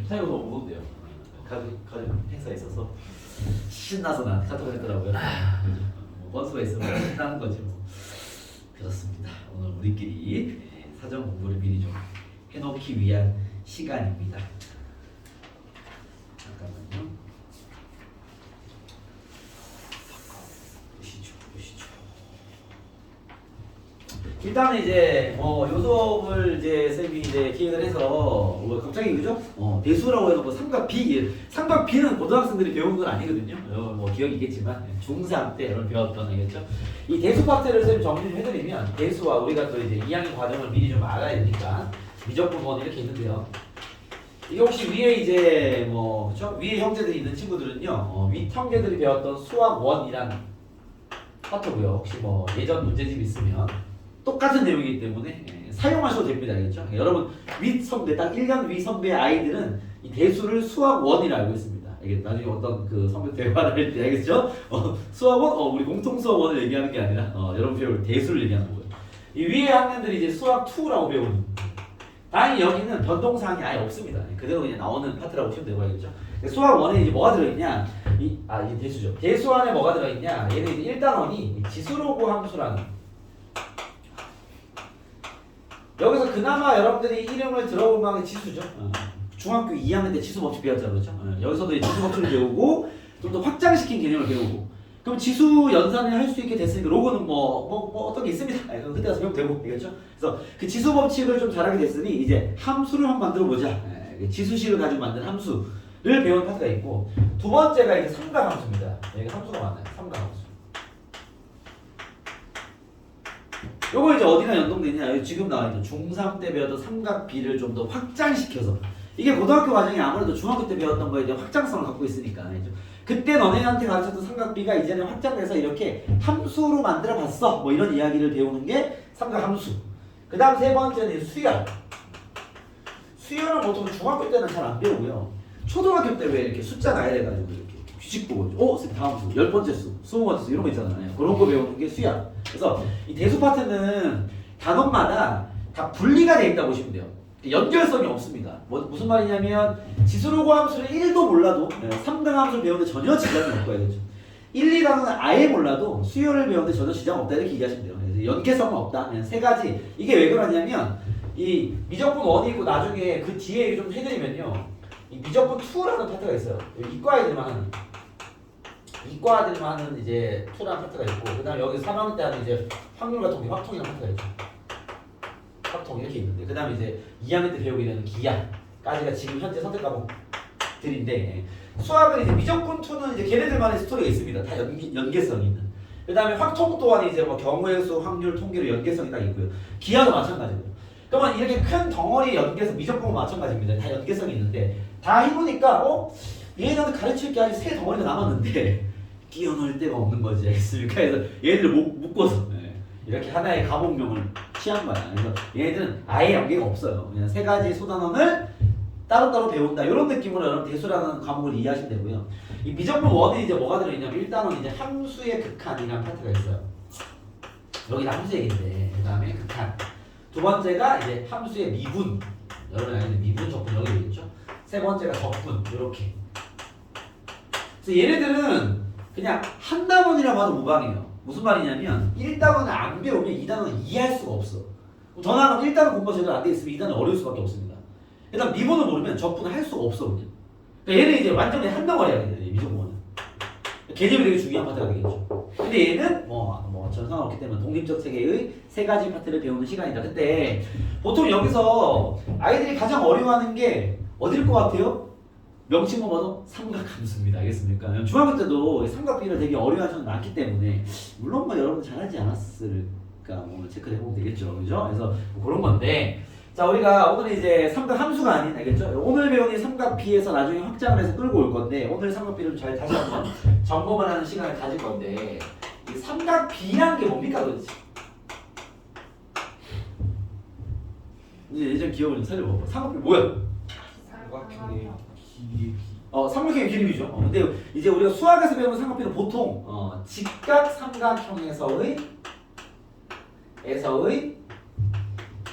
사이가 너무 무겁대요. 가족 행사에 있어서 신나서 나한테 카톡을 했더라고요. 번수가 있으면 신나는 거지 뭐. 그렇습니다. 오늘 우리끼리 사전 공부를 미리 좀 해놓기 위한 시간입니다. 잠깐만요. 보시죠. 일단은 이제 요 수업을 이제 쌤이 이제 기획을 해서 갑자기 그죠? 대수라고 해서 삼각 B는 고등학생들이 배우는 건 아니거든요. 뭐 기억이 있겠지만 중3 때 여러분 배웠던 알겠죠? 이 대수 파트를 쌤 정리 좀 해드리면 대수와 우리가 또 이제 2학년 과정을 미리 좀 알아야 되니까 미적분 이렇게 있는데요. 이게 혹시 위에 이제 그쵸? 위에 형제들이 있는 친구들은요, 윗 형제들이 배웠던 수학 1이란 파트고요. 혹시 예전 문제집 있으면 똑같은 내용이기 때문에 사용하셔도 됩니다. 알겠죠? 여러분 윗 선배, 딱 1년 위 선배 아이들은 이 대수를 수학 1이라 알고 있습니다. 이게 나중에 어떤 그 선배 대화를 할 때 알겠죠? 수학 1, 우리 공통 수학 1을 얘기하는 게 아니라 여러분 배울 대수를 얘기하는 거예요. 이 위에 학년들이 이제 수학 2라고 배우는. 다행히 여기는 변동사항이 아예 없습니다. 그대로 그냥 나오는 파트라고 보시면 되고 알겠죠? 수학 1에 이제 뭐가 들어있냐? 이게 대수죠. 대수 안에 뭐가 들어있냐? 얘는 이제 1단원이 지수로그 함수라는. 여기서 그나마 여러분들이 이름을 들어볼 만한 지수죠. 중학교 2학년 때 지수 법칙 배웠잖아요. 그렇죠? 여기서도 지수 법칙을 배우고 좀 더 확장시킨 개념을 배우고. 그럼 지수 연산을 할 수 있게 됐으니까 로그는 어떤 게 있습니다. 그때 가서 배우면 되고, 알겠죠? 그래서 그 지수 법칙을 좀 잘하게 됐으니 이제 함수를 한번 만들어 보자. 지수식을 가지고 만든 함수를 배우는 파트가 있고, 두 번째가 이제 삼각함수입니다. 여기 함수가 많아요. 삼각함수. 요거 이제 어디가 연동되냐? 지금 나와있는 중3 때 배웠던 삼각 B를 좀 더 확장시켜서, 이게 고등학교 과정이 아무래도 중학교 때 배웠던 거에 대한 확장성을 갖고 있으니까 그때 너네한테 가르쳤던 삼각 B가 이제는 확장돼서 이렇게 함수로 만들어 봤어, 이런 이야기를 배우는 게 삼각 함수. 그 다음 세 번째는 수열. 수열은 보통 중학교 때는 잘 안 배우고요. 초등학교 때 왜 이렇게 숫자 나야 돼가지고 이렇게 규칙 보고 다음 수, 10번째 수, 20번째 수 이런 거 있잖아요. 그런 거 배우는 게 수열. 그래서 이 대수 파트는 단원마다 다 분리가 돼 있다고 보시면 돼요. 연결성이 없습니다. 무슨 말이냐면 지수로그 함수를 1도 몰라도 3등 함수를 배우는데 전혀 지장이 없고 해야죠. 1, 2단은 아예 몰라도 수열을 배우는데 전혀 지장 없다 이렇게 얘기하시면 돼요. 그래서 연계성은 없다. 그냥 세 가지. 이게 왜 그러냐면 이 미적분 1이 있고 나중에 그 뒤에 얘기 좀 해드리면요. 이 미적분 2라는 파트가 있어요. 이과 애들만 하는 이제 2라는 파트가 있고, 그 다음에 여기 3학년 때 하는 이제 확률과 통계, 확통이라는 파트가 있죠. 확통 이렇게 있는데, 그 다음에 이제 2학년 때 배우게 되는 기하까지가 지금 현재 선택 과목들인데, 수학은 이제 미적분 2는 이제 걔네들만의 스토리가 있습니다. 다 연계성이 있는. 그 다음에 확통 또한 이제 경우의 수, 확률, 통계로 연계성이 딱 있고요. 기하도 마찬가지고요. 그러면 이렇게 큰 덩어리 연계성, 미적분은 마찬가지입니다. 다 연계성이 있는데, 다 해보니까 얘네한테 가르칠 게 아직 세 덩어리가 남았는데 끼워 넣을 데가 없는 거지, 알겠습니까? 그래서 얘네들을 묶어서 이렇게 하나의 과목명을 취한 거야. 그래서 얘네들은 아예 연계가 없어요. 그냥 세 가지 소단원을 따로따로 배운다. 이런 느낌으로 여러분 대수라는 과목을 이해하시면 되고요. 이 미적분 1이 이제 뭐가 들어있냐면 일단은 이제 함수의 극한이라는 파트가 있어요. 여기는 함수 얘기인데, 그 다음에 극한. 두 번째가 이제 함수의 미분. 여러분 알겠는 미분, 적분 여기 있겠죠? 세 번째가 적분, 이렇게. 그래서 얘네들은 그냥 한 단원이라 봐도 무방해요. 무슨 말이냐면 1단원을 안 배우면 2단원을 이해할 수가 없어. 더 나아가면 1단원 공부가 제대로 안 돼 있으면 2단원 어려울 수밖에 없습니다. 일단 미분을 모르면 적분을 할 수가 없어 그냥. 그러니까 얘는 이제 완전히 한 덩어리야, 미적분은. 개념이 되게 중요한 파트가 되겠죠. 근데 얘는 전 상관없기 때문에 독립적 세계의 세 가지 파트를 배우는 시간이다. 근데 보통 여기서 아이들이 가장 어려워하는 게 어딜 것 같아요? 명칭만 봐도 삼각함수입니다. 알겠습니까? 중학교 때도 삼각비를 되게 어려워하시는 분 많기 때문에, 물론 여러분 잘하지 않았을까 체크를 해보면 되겠죠. 그죠? 그래서 그런 건데, 자, 우리가 오늘 이제 삼각함수가 아닌, 알겠죠? 오늘 배우는 삼각비에서 나중에 확장을 해서 끌고 올 건데, 오늘 삼각비를 잘 다시 한번 점검을 하는 시간을 가질 건데, 이 삼각비란 게 뭡니까 도대체? 이제 예전 기억을 좀 살려봐봐. 삼각비 뭐야? 삼각형의 길이. 삼각형의 기름이죠. 근데 이제 우리가 수학에서 배우는 삼각비는 보통 직각 삼각형에서의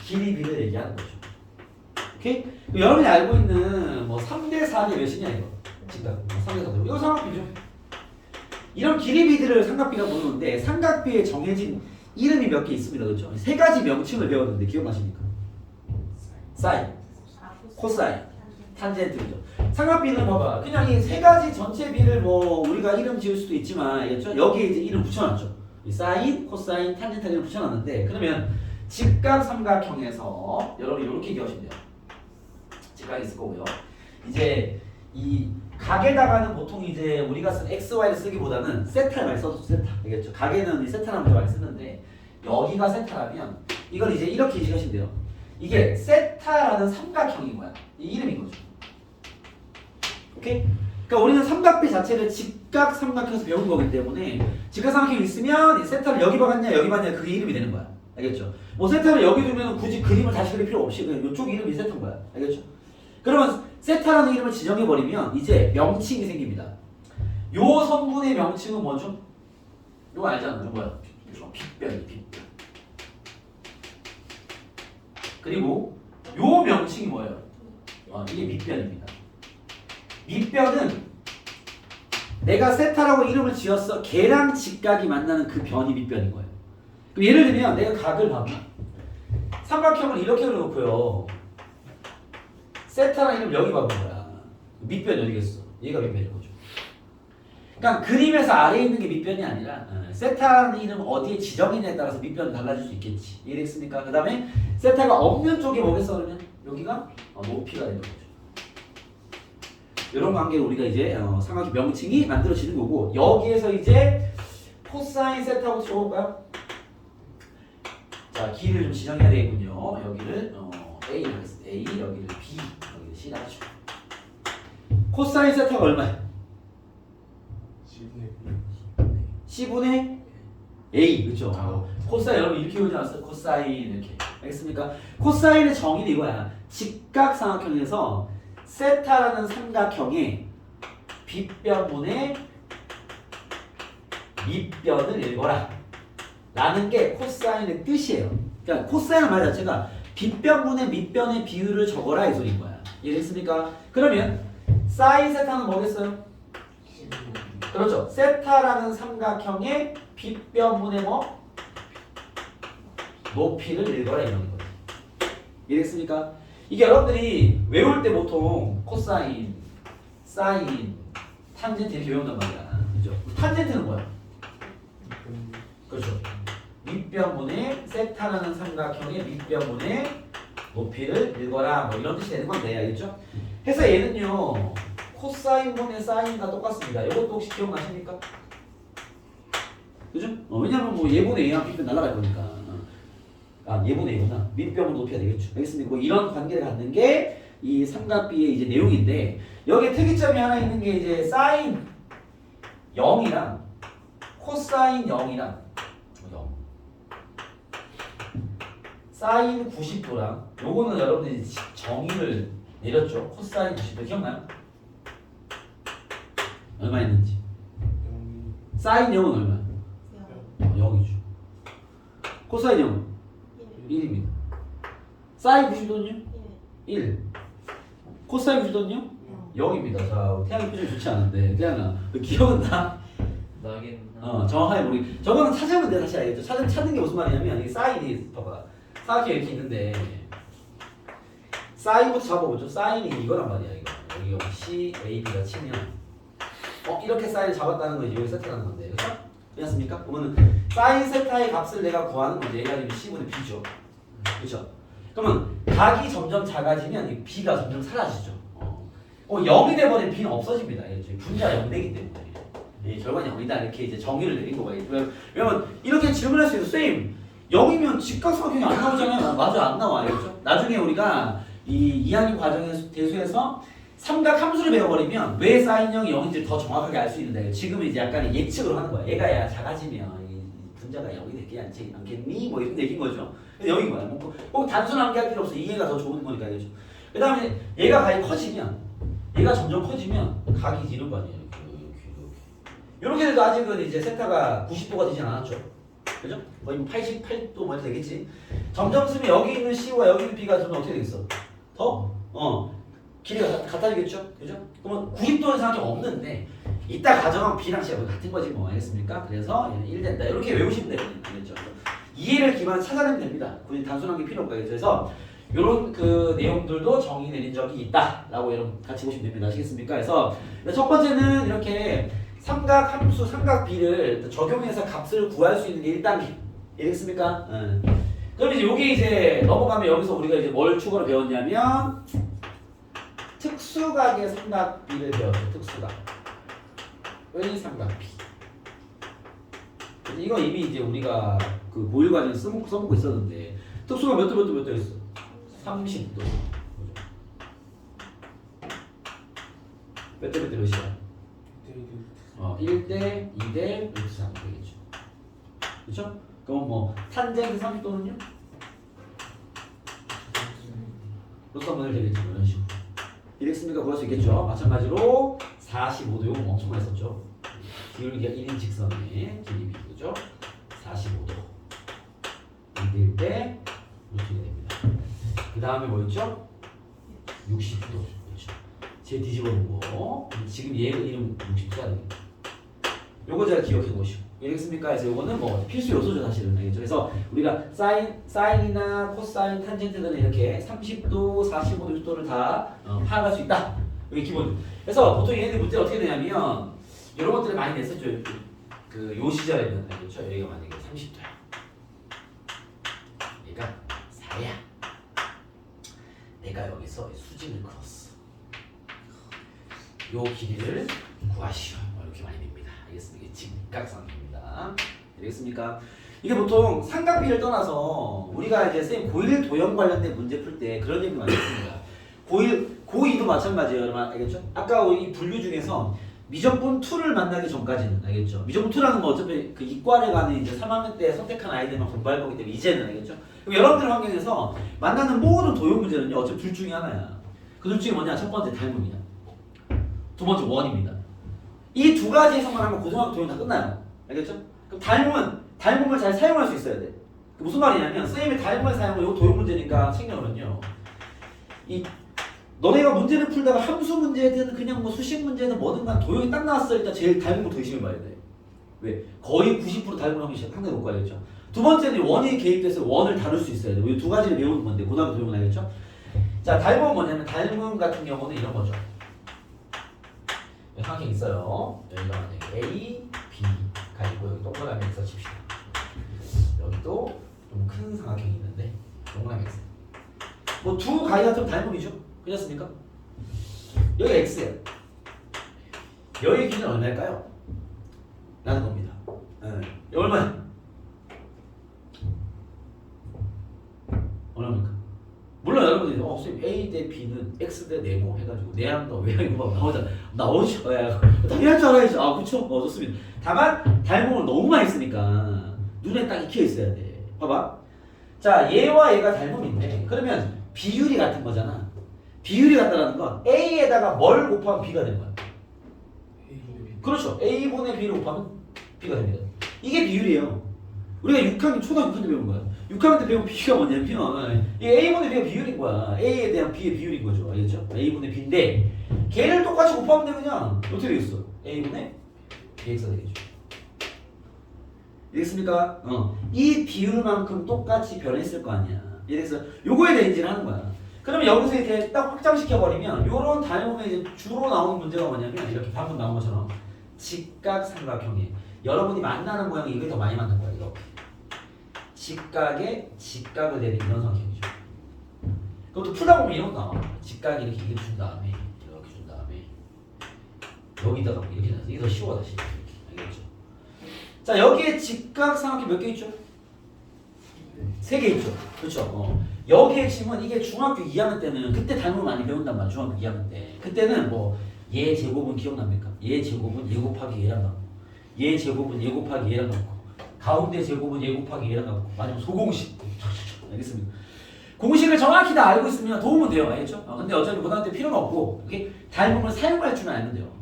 길이비를 얘기하는 거죠. 오케이? 여러분이 알고 있는 뭐 3대 4대 몇이냐 이거. 직각. 3대 4대. 이거 삼각비죠. 이런 길이비들을 삼각비라고 부르는데 삼각비에 정해진 이름이 몇 개 있습니다. 그렇죠? 세 가지 명칭을 배웠는데 기억나십니까? 사인, 코사인, 탄젠트죠. 삼각비는 봐봐. 그냥 이 세 가지 전체 비를 뭐 우리가 이름 지을 수도 있지만 알겠죠? 여기에 이제 이름 붙여놨죠. 이 사인, 코사인, 탄젠트 이름 붙여놨는데 그러면 직각 삼각형에서 여러분 이렇게 기억하시면 돼요. 직각이 있을 거고요. 이제 이 각에다가는 보통 이제 우리가 쓴 x, y를 쓰기보다는 세타를 많이 써서 세타. 알겠죠? 각에는 이 세타라는 걸 많이 쓰는데 여기가 세타라면 이걸 이제 이렇게 인식하시면 돼요. 이게 세타라는 삼각형인 거야. 이 이름인 거죠. 오케이? 그러니까 우리는 삼각비 자체를 직각 삼각형에서 배운 거기 때문에 직각 삼각형이 있으면 이 세타를 여기 박았냐 여기 박았냐 그게 이름이 되는 거야. 알겠죠? 뭐 세타를 여기 두면 굳이 그림을 다시 그릴 필요 없이 그냥 이쪽 이름이 세타인 거야. 알겠죠? 그러면 세타라는 이름을 지정해버리면 이제 명칭이 생깁니다. 요 성분의 명칭은 뭐죠? 이거 알잖아요. 뭐야? 빗변이 빗변. 그리고 요 명칭이 뭐예요? 이게 밑변입니다. 밑변은 내가 세타라고 이름을 지었어. 걔랑 직각이 만나는 그 변이 밑변인 거예요. 그럼 예를 들면 내가 각을 봐봐. 삼각형을 이렇게 그려놓고요. 세타라는 이름 여기 봐본 거야. 밑변이 어디겠어? 얘가 밑변인 거죠. 그러니까 그림에서 아래에 있는 게 밑변이 아니라 세타라는 이름 어디에 지정이냐에 따라서 밑변은 달라질 수 있겠지. 이해됐습니까? 그 다음에 세타가 없는 쪽에 뭐겠어 그러면? 여기가 높이가 되는 거죠. 이런 관계로 우리가 이제 삼각형 명칭이 만들어지는 거고 여기에서 이제 코사인 세타부터 적어볼까요? 자, 길을 좀 지정해야 되겠군요. 여기를 A를 하겠습니다. A, 여기를 B, 여기를 C를 하죠. 코사인 세타가 얼마야? C분의 A, 그쵸? 코사인 여러분 이렇게 오지 않았어요? 코사인 이렇게. 알겠습니까? 코사인의 정의는 이거야. 직각삼각형에서 세타라는 삼각형의 빗변분의 밑변을 읽어라 라는 게 코사인의 뜻이에요. 그러니까 코사인의 말 자체가 빗변분의 밑변의 비율을 적어라 이 소리인 거야. 이해됐습니까? 그러면 사인 세타는 뭐겠어요? 그렇죠. 세타라는 삼각형의 빗변분의 뭐? 높이를 읽어라 이런 거예요. 이해됐습니까? 이게 여러분들이 외울 때 보통 코사인, 사인, 탄젠트 이렇게 외운단 말이야. 그죠? 탄젠트는 뭐야? 그렇죠. 밑변분의 세타라는 삼각형의 밑변분의 높이를 읽어라 뭐 이런 뜻이 되는 건데 알겠죠? 해서 얘는요 코사인분의 사인과 똑같습니다. 이것도 혹시 기억나십니까? 그죠? 왜냐면 뭐 예분의 A랑 B변 날아갈 거니까. 예분의 A구나. 밑변분 높여야 되겠죠. 알겠습니까? 뭐 이런 관계를 갖는 게 이 삼각비의 이제 내용인데 여기에 특이점이 하나 있는 게 이제 사인 0이랑 코사인 0이랑 0 사인 90도랑 요거는 여러분들이 정의를 내렸죠. 코사인 90도 기억나요? 얼마 있는지 사인 0은 얼마야? 0이죠. 코사인 0은 1입니다. 사인 90도는요? 1. 코사인 90도는요? 0입니다. 자, 태양의 표정이 좋지 않은데 태양아 기억은 나? 나긴 정확하게 모르겠. 저거는 찾으면 돼. 다시 알겠죠? 찾는 게 무슨 말이냐면 이 사인이 봐봐. 사각형이 이렇게 있는데 사인부터 잡아보죠. 사인이 이거란 말이야. 이거 여기 C, A, B가 치면 이렇게 사인을 잡았다는 거 이제 여기 세타라는 건데 그렇죠? 그렇습니까? 그러면은 사인 세타의 값을 내가 구하는 건데 얘가 지금 C분의 B죠. 그렇죠? 그러면 각이 점점 작아지면 이 B가 점점 사라지죠. 0이 돼버린 B는 없어집니다. 분자 0되기 때문에 결과는 0이다 이렇게 이제 정의를 내린 거예요. 왜냐면 이렇게 질문할 수 있어. 쌤 0이면 직각삼각형이 안 나오잖아요. 맞아 안 나와. 알겠죠? 나중에 우리가 이 2학년 과정에서 대수에서 삼각 함수를 배워버리면 왜 사인 0이 0인지 더 정확하게 알 수 있는데 지금은 이제 약간 예측으로 하는 거야. 얘가 작아지면 이 분자가 0이 되지 않겠니? 뭐 이런 얘기인 거죠. 0인 거야. 꼭 단순하게 할 필요 없어. 이해가 더 좋은 거니까. 알겠죠? 그 다음에 얘가 각이 커지면 얘가 점점 커지면 각이 이런 거 아니에요. 이렇게 돼도 아직은 이제 세타가 90도가 되진 않았죠. 그죠? 거의 88도 뭐 되겠지. 점점 쓰면 여기 있는 C와 여기 있는 B가 좀 어떻게 되겠어? 더 길이가 같아지겠죠? 그죠? 그러면 90도는 삼각형 없는데 이따 가정하면 B랑 C가 같은 거지 뭐 알겠습니까? 그래서 얘는 1 된다 이렇게 외우시면 되거든요. 알겠죠? 이해를 기반으로 찾아내면 됩니다. 굳이 단순한 게 필요 없고요. 그래서 이런 그 내용들도 정의 내린 적이 있다라고 여러분 같이 보시면 됩니다. 아시겠습니까? 그래서 첫 번째는 이렇게 삼각 함수, 삼각 B를 적용해서 값을 구할 수 있는 게 1단계. 이해됐습니까? 그럼 이제 요게 이제 넘어가면 여기서 우리가 이제 뭘 추가로 배웠냐면 특수각의 삼각 B를 배웠죠. 특수각의 삼각 B. 이거 이미 이제 우리가 그 고일 과정에 써먹고 있었는데 특수각 몇 도 했어? 30도. 몇 대 몇이야? 1대 2대 루트 3 되겠죠. 그렇죠? 그럼 뭐 탄젠트 30도는요? 루트 3분의 되겠죠. 이런 식으로. 이랬습니까? 구할 수 있겠죠. 마찬가지로 45도 요거 엄청 많이 썼죠. 기울기가 1인 직선의 길이 그죠? 45도. 2대 1대 루트 2가 됩니다. 그 다음에 뭐였죠? 60도. 그렇죠. 제 뒤집어 놓고 지금 얘 이름 60도가 되겠다. 요거 제가 기억해 놓으시고. 알겠습니까? 그래서 요거는 뭐 필수 요소죠 사실은. 알겠죠? 그래서 우리가 사인이나 코사인, 탄젠트들은 이렇게 30도, 45도, 60도를 다 파악할 수 있다. 이게 기본. 그래서 보통 얘네들 문제가 어떻게 되냐면 이런 것들을 많이 냈었죠. 그 요 시절에는 알겠죠? 여기가 만약에 30도야. 얘가 4야. 내가 여기서 수직을 그었어. 요 길이를 구하시오. 이렇게 많이 냅니다. 알겠습니까? 이게 직각삼각형입니다. 알겠습니까? 이게 보통 삼각비를 떠나서 우리가 이제 쌤 고일 도형 관련된 문제 풀 때 그런 얘기 많이 했습니다. 고2도 마찬가지예요. 여러분 알겠죠? 아까 이 분류 중에서 미적분 2를 만나기 전까지는 알겠죠? 미적분 2라는 건 어차피 그 이과를 가는 이제 3학년 때 선택한 아이들만 공부할 거기 때문에 이제는 알겠죠? 그럼 여러분들 환경에서 만나는 모든 도형 문제는요 어차피 둘 중에 하나야. 그 둘 중에 뭐냐? 첫 번째 닮음이야. 두 번째 원입니다. 이 두 가지에서만 하면 고등학교 도형 다 끝나요. 알겠죠? 그럼 닮음을 잘 사용할 수 있어야 돼. 무슨 말이냐면 선생님이 닮음을 사용하면 이거 도형 문제니까 챙겨오면요. 너네가 문제를 풀다가 함수 문제든 그냥 뭐 수식 문제든 뭐든 간 도형이 딱 나왔을 때 제일 닮은 거 더 열심히 봐야 돼. 왜? 거의 90% 닮은 하면 상당히 높고 알겠죠? 두 번째는 원이 개입돼서 원을 다룰 수 있어야 돼. 이 두 가지를 배우는 건데 고등학교 도형은 알겠죠? 자, 닮음은 뭐냐면 닮음 같은 경우는 이런 거죠. 삼각형 있어요. 여기가 만약에 A, B가 있고 여기 동그라미 X 칩시다. 여기도 좀 큰 삼각형이 있는데 동그라미 X. 뭐 두 가지 같은 닮음이죠. 그렇습니까? 여기 X예요. 여기 기준 얼마일까요? 라는 겁니다. 여기 얼마야? 얼마입니까? 물론 여러분들이 선생님 A 대 B는 X 대 네모 해가지고 내항도 외항도 막 나오죠. 당연히 할 줄 알아야죠. 그쵸? 좋습니다. 다만 닮음을 너무 많이 쓰니까 눈에 딱 익혀 있어야 돼. 봐봐. 자, 얘와 얘가 닮음인데 그러면 비율이 같은 거잖아. 비율이 같다라는 건 A에다가 뭘 곱하면 B가 되는 거야. 그렇죠. A분의 B를 곱하면 B가 됩니다. 이게 비율이에요. 우리가 6학년 초등학교 때 배운 거야. 6학년 때 배운 B가 뭐냐면 이 A분의 B가 비율인 거야. A에 대한 B의 비율인 거죠. 알겠죠? A분의 B인데 걔를 똑같이 곱하면 돼 그냥. 어떻게 되겠어? A분의 BX가 되겠죠. 이해했습니까? 이 비율만큼 똑같이 변했을 거 아니야. 이래서 요거에 대해 인지를 하는 거야. 그러면 여기서 이렇게 딱 확장시켜버리면 요런 닮음에 이제 주로 나오는 문제가 뭐냐면 이렇게 방금 나온 것처럼 직각삼각형에 여러분이 만나는 모양이 이게 더 많이 맞는 거야. 이렇게 직각에 직각을 내는 이런 삼각형이죠. 그것도 풀다 보면 이런 거 나와. 직각이 이렇게 준 다음에 이렇게 준 다음에 여기다가 이렇게 나서 이게 더 쉬워 다시. 알겠죠? 자, 여기에 직각삼각형 몇 개 있죠? 3개 있죠. 그렇죠? 여기의 핵심은 이게 중학교 2학년 때는 그때 닮음 많이 배운단 말이야. 중학교 2학년 때. 그때는 뭐 얘 제곱은 기억납니까? 얘 제곱은 얘 곱하기 얘랑 같고 얘 제곱은 얘 곱하기 얘랑 같고 가운데 제곱은 얘 곱하기 얘랑 같고 마지막 소공식. 알겠습니까? 공식을 정확히 다 알고 있으면 도움은 돼요. 알겠죠? 근데 어차피 고등학교 때 필요는 없고 이렇게 닮음을 사용할 줄만 알면 돼요.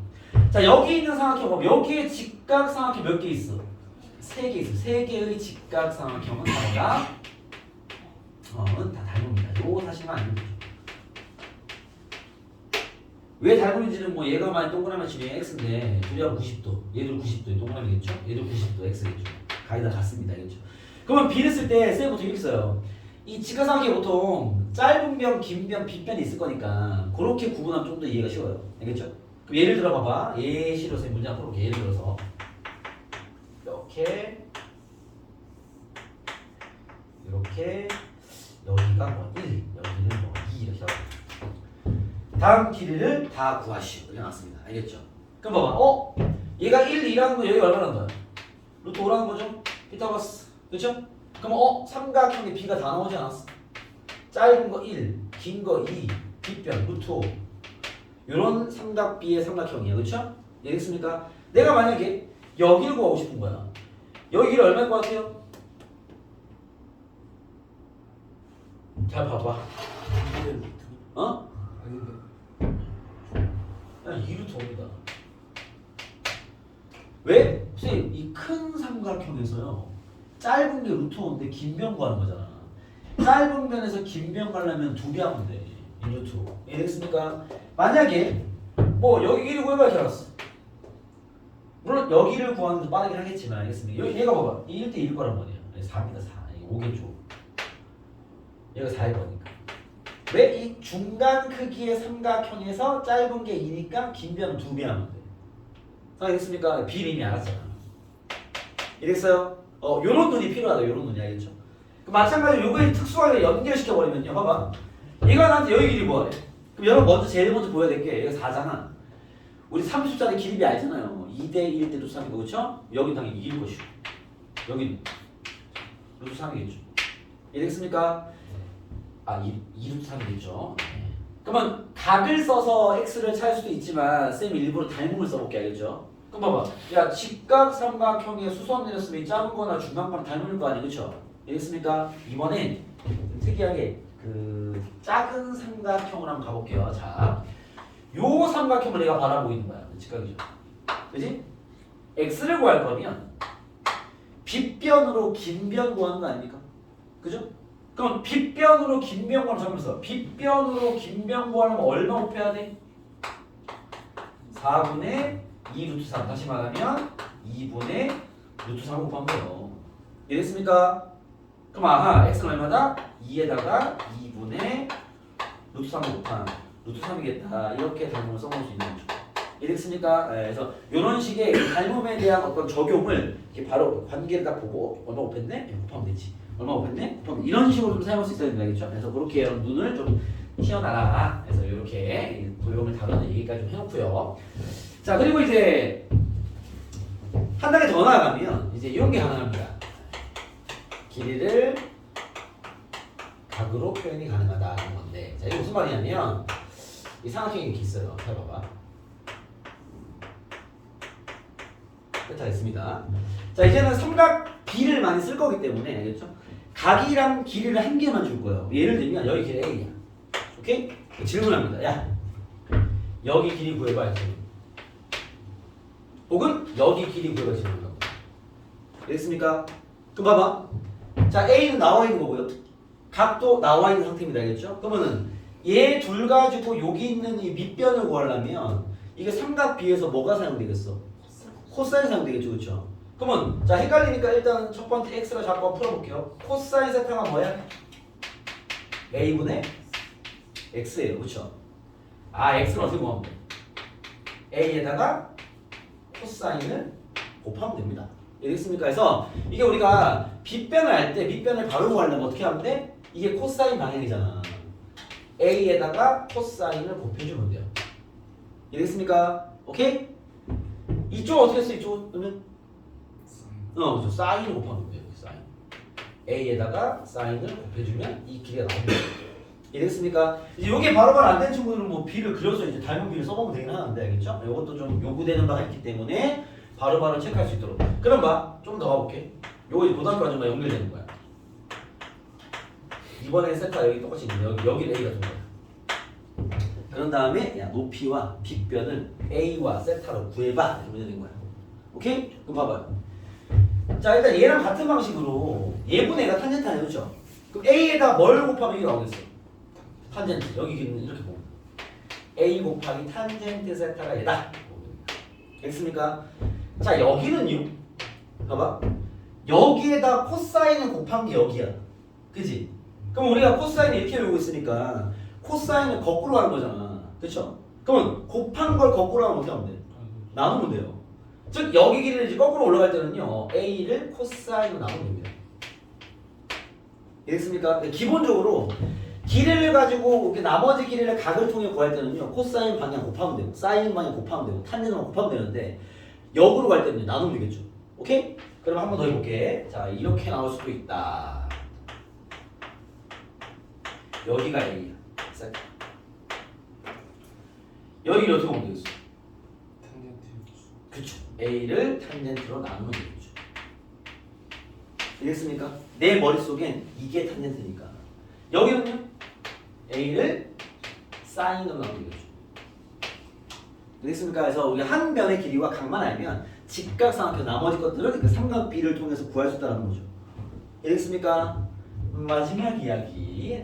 자, 여기 있는 삼각형 보면 여기에 직각삼각형 몇 개 있어? 3개 있어. 3개의 직각삼각형은 다 닮음입니다. 요거 사실만 알면 되죠. 왜 닮은지는 뭐 얘가 만약 동그라미 치면 x인데 둘이하고 90도, 얘들 90도 동그라미겠죠? 얘들 90도 x겠죠? 가이다 같습니다, 알겠죠? 그러면 b를 쓸 때 쌤부터 이렇게 써요. 이 직각삼각형이 보통 짧은 변, 긴 변, 빗변이 있을 거니까 그렇게 구분하면 좀 더 이해가 쉬워요, 알겠죠? 그럼 예를 들어 봐봐. 예시로 쌤 문장 풀어볼게. 예를 들어서 이렇게 여기가 뭐 1, 여기는 뭐 2 이렇게 하고 다음 길이를 다 구하시오 이렇게 나왔습니다. 알겠죠? 그럼 봐봐. 얘가 1, 2라는 거 여기 얼마라는 거야? 루트 5라는 거죠? 피타고라스. 그렇죠? 그럼 삼각형의 b가 다 나오지 않았어? 짧은 거 1, 긴 거 2, 빗변 루트 5 요런 삼각 b의 삼각형이야. 그렇죠? 이해됐습니까? 내가 만약에 여기를 구하고 싶은 거야. 여기를 얼마일 것 같아요? 잘 봐봐. 아닌데. 그냥 2루트 5입니다. 왜? 선생님 이 큰 삼각형에서요 짧은 게 루트 5인데 긴 변 구하는 거잖아. 짧은 변에서 긴 변 가려면 2배 하면 돼. 1루트 5. 이해됐습니까? 만약에 뭐 여기 길이 구해봐 이렇게 알았어. 물론 여기를 구하는 게 빠르긴 하겠지만 알겠습니까? 얘가 봐봐. 이 1대 1일 거란 말이야. 4입니다 4. 이게 5겠죠. 얘가 4일 거니까. 왜? 이 중간 크기의 삼각형에서 짧은 게 2니까 긴 변은 2배 하면 돼. 알겠습니까? B는 이미 알았잖아. 이랬어요? 요런 눈이 필요하다. 요런 눈이 알겠죠? 마찬가지로 요거에 특수하게 연결시켜버리면요. 봐봐. 얘가 나한테 여기 길이 뭐하래? 그럼 여러분 제일 먼저 보여야 될 게 얘가 4잖아. 우리 30자리 길이 알잖아요. 2대 1대 루트 3이고 그렇죠? 여긴 당연히 2일 것이고 여긴 루트 3이겠죠. 이해됐습니까? 2 루트 3이겠죠. 그러면 각을 써서 x를 찾을 수도 있지만 쌤이 일부러 닮음을 써볼게. 알겠죠? 그럼 봐봐. 야 직각 삼각형의 수선 내렸으면 작은 거나 중간 거나 닮을 거 아니야. 그쵸? 알겠습니까? 이번엔 특이하게 그 작은 삼각형으로 한번 가볼게요. 자, 요 삼각형을 내가 바라보고 있는 거야. 직각이죠. 그지? x를 구할 거면 빗변으로 긴 변 구하는 거 아닙니까? 그죠? 그럼 빗변으로 긴 변 구하는 잠깐만요. 빗변으로 긴 변 구하려면 얼마 곱해야 돼? 4분의 2 루트 3. 다시 말하면 2분의 루트 3 곱하면 돼요. 이해됐습니까? 그럼 x는 얼마다? 2에다가 2분의 루트 3 곱한 루트 3이겠다. 이렇게 닮음을 써볼 수 있는 거죠. 이해됐습니까? 그래서 이런 식의 닮음에 대한 어떤 적용을 이렇게 바로 관계를 딱 보고 얼마 곱했네? 곱하면 되지. 얼마 곱했네? 곱하면 이런 식으로 좀 사용할 수 있어야 된다. 그렇죠? 그래서 그렇게 여러분 눈을 좀 튀어나라. 그래서 이렇게 도형을 다루는 얘기까지 좀 해놓고요. 자, 그리고 이제 한 단계 더 나아가면 이제 이런 게 가능합니다. 길이를 각으로 표현이 가능하다는 건데, 자, 이게 무슨 말이냐면 이 삼각형이 이렇게 있어요. 잘 봐봐. 다 됐습니다. 자, 이제는 삼각 B를 많이 쓸 거기 때문에 알겠죠? 각이랑 길이를 한 개만 줄 거예요. 예를 들면 여기 길이 A야. 오케이? 질문합니다. 야, 여기 길이 구해봐. 이렇게. 혹은 여기 길이 구해봐. 질문하고. 됐습니까? 그럼 봐봐. 자, A는 나와 있는 거고요. 각도 나와 있는 상태입니다. 알겠죠? 그러면은 얘 둘 가지고 여기 있는 이 밑변을 구하려면 이게 삼각 B에서 뭐가 사용되겠어? 코사인 사용되겠죠. 그렇죠? 그러면 자, 헷갈리니까 일단 첫 번째 x를 잡고 한번 풀어볼게요. 코사인 세타가 뭐야? a분의 x예요. 그렇죠? x를 어떻게 구하면 돼? a에다가 코사인을 곱하면 됩니다. 알겠습니까? 그래서 이게 우리가 빗변을 할 때 밑변을 바로 구하려면 어떻게 하면 돼? 이게 코사인 방향이잖아. a에다가 코사인을 곱해주면 돼요. 알겠습니까? 오케이? 이쪽 어떻게 써? 이쪽 그러면 그렇죠. 사인을 곱하면 돼요. 사인. a에다가 사인을 곱해주면 이 길이가 나옵니다. 이해됐습니까? 이게 바로바로 안 되는 친구들은 뭐 b를 그려서 이제 닮은 b를 써보면 되긴 하는데, 알겠죠? 이것도 좀 요구되는 바가 있기 때문에 바로바로 체크할 수 있도록. 그럼 좀 더 가볼게. 요거 이제 고등학교 과정과 연결되는 거야. 이번에 세타 여기 똑같이 있는데 여기 a가 된 거야. 그런 다음에 높이와 빗변을 a와 세타로 구해봐. 이렇게 되는 거야. 오케이? 그럼 봐봐요. 자, 일단 얘랑 같은 방식으로 얘분의 얘가 탄젠트 아니야, 그렇죠? 그럼 a에다 뭘 곱하면 이게 나오겠어? 탄젠트. 여기 길이는 이렇게 보면 A 곱하기 탄젠트 세타가 얘다. 됐습니까? 자 여기는요. 봐봐. 여기에다 코사인을 곱한 게 여기야. 그지? 그럼 우리가 코사인을 이렇게 외우고 있으니까 코사인은 거꾸로 가는 거잖아. 그쵸? 그러면 곱한 걸 거꾸로 하면 어떻게 하면 돼? 나누면 돼요. 즉 여기 길이를 이제 거꾸로 올라갈 때는요. A를 코사인으로 나누면 됩니다. 됐습니까? 기본적으로 길이를 가지고 이렇게 나머지 길이를 각을 통해 구할 때는요. 코사인 방향 곱하면 되고 사인 방향 곱하면 되고 탄젠트만 곱하면 되는데 역으로 갈 때는 나누면 되겠죠. 오케이? 그럼 한 번 더 해볼게. 자 이렇게 나올 수도 있다. 여기가 A야. 여기를 어떻게 보면 되겠어? 그쵸. A를 탄젠트로 나누면 되겠죠. 되겠습니까? 내 머릿속엔 이게 탄젠트니까. 여기는요? A를 사인으로 나누면 되겠죠. 되겠습니까? 그래서 우리 한 변의 길이와 각만 알면 직각삼각형 나머지 것들은 그 삼각 B를 통해서 구할 수 있다는 거죠. 되겠습니까? 마지막 이야기.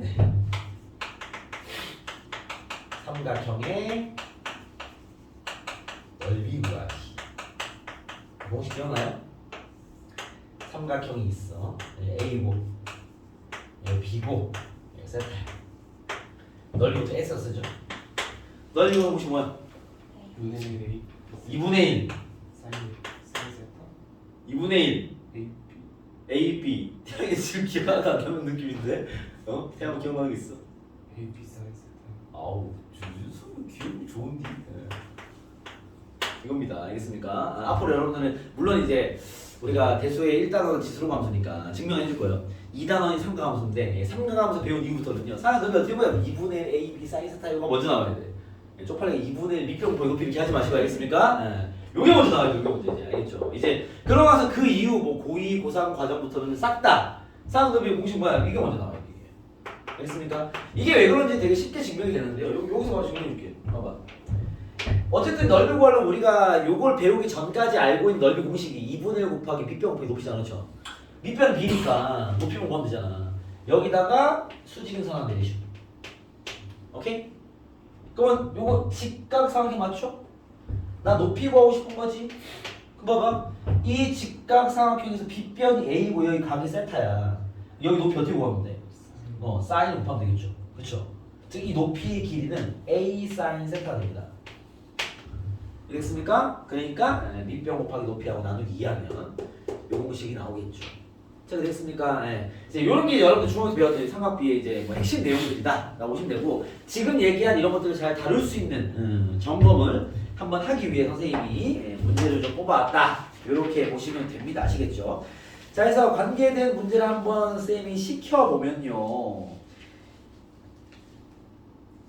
삼각형의 넓이 구하기. 혹시 기억나요? 삼각형이 있어. A고, B고, 세타. 넓이부터 S 쓰죠. 넓이가 혹시 뭐야? 2분의 1. 2분의 1. A, B. 태양이 지금 기억 안 나는 느낌인데? 태양 기억나는 게 있어? 아우, 준수는 기억이 좋은데. 이겁니다. 알겠습니까? 앞으로 여러분들은 물론 이제 우리가 대수의 1단원은 지수로 함수니까 증명해 줄 거예요. 2단원이 삼각함수인데 삼각함수 배운 이후부터는요. 사람들이 어떻게 보면 2분의 1 A, B, 사인, 세타 이거 먼저 나와야 돼. 쪽팔리게 2분의 1 밑변 보이고 이렇게 하지 마시고 알겠습니까? 요게 먼저 나와야 돼. 요게 먼저 이제 알겠죠? 이제 그러면서 그 이후 뭐 고2, 고3 과정부터는 싹 다 사람들이 공식 뭐야? 이게 먼저 나와야 돼. 이게. 알겠습니까? 이게 왜 그런지 되게 쉽게 증명이 되는데요. 여기서 바로 증명해 줄게. 봐봐. 어쨌든 넓이 구하려면 우리가 요걸 배우기 전까지 알고 있는 넓이 공식이 2분의 1 곱하기 밑변 곱하기 높이잖아. 그렇죠? 밑변은 B니까 높이만 구하면 되잖아. 여기다가 수직인선 하나 내리시오. 오케이? 그러면 요거 직각삼각형 맞죠? 나 높이 구하고 싶은 거지? 그럼 봐봐. 이 직각삼각형에서 빗변이 A고 여기 각이 세타야. 여기 높이 어떻게 구하면 돼? 사인 곱하면 되겠죠. 그쵸? 즉 이 높이의 길이는 A 사인 세타가 됩니다. 되겠습니까? 그러니까 밑변 곱하기 높이하고 나누기 2하면 요 공식이 나오겠죠. 자, 됐습니까? 이제 이런 게 여러분들 중학교 배웠던 삼각비의 이제 뭐 핵심 내용들이다라고 보시면 되고 지금 얘기한 이런 것들을 잘 다룰 수 있는 점검을 한번 하기 위해 선생님이 문제를 좀 뽑아왔다. 이렇게 보시면 됩니다. 아시겠죠? 자, 그래서 관계된 문제를 한번 선생님이 시켜보면요.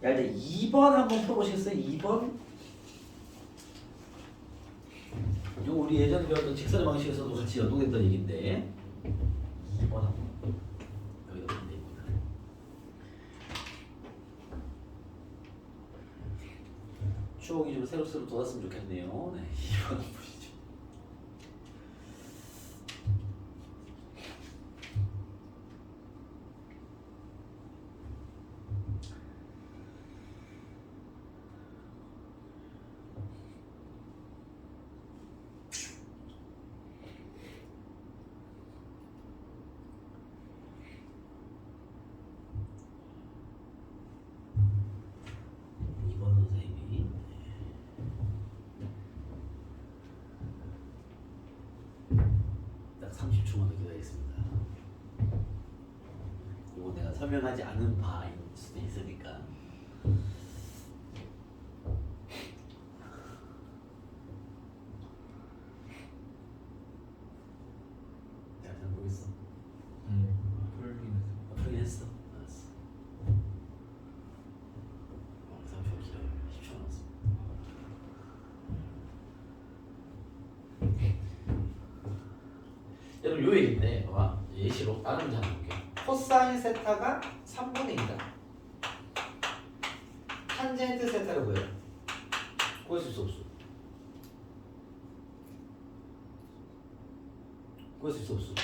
야, 이제 2번 한번 풀어보시겠어요? 2번? 이거 우리 예전에 배웠던 직선의 방식에서도 같이 연동했던 얘기인데 2번 한번 여기다 보면 됩니다. 추억이 좀 새록새록 돋았으면 좋겠네요. 네, 2번 한번 보시죠. 딱 30초만 더 기다리겠습니다. 이거 내가 설명하지 않은 바일 수도 있으니까. 잘 모르겠어. 풀긴 했어. 알았어. 30초 기다려. 10초 남았어. 여러분 요 얘기인데 봐봐. 예시로 다른 문제 한번 볼게요. 코사인 세타가 3분의 2다. 탄젠트 세타가 뭐예요? 구할 수 있어 없어? 구할 수 있어 없어?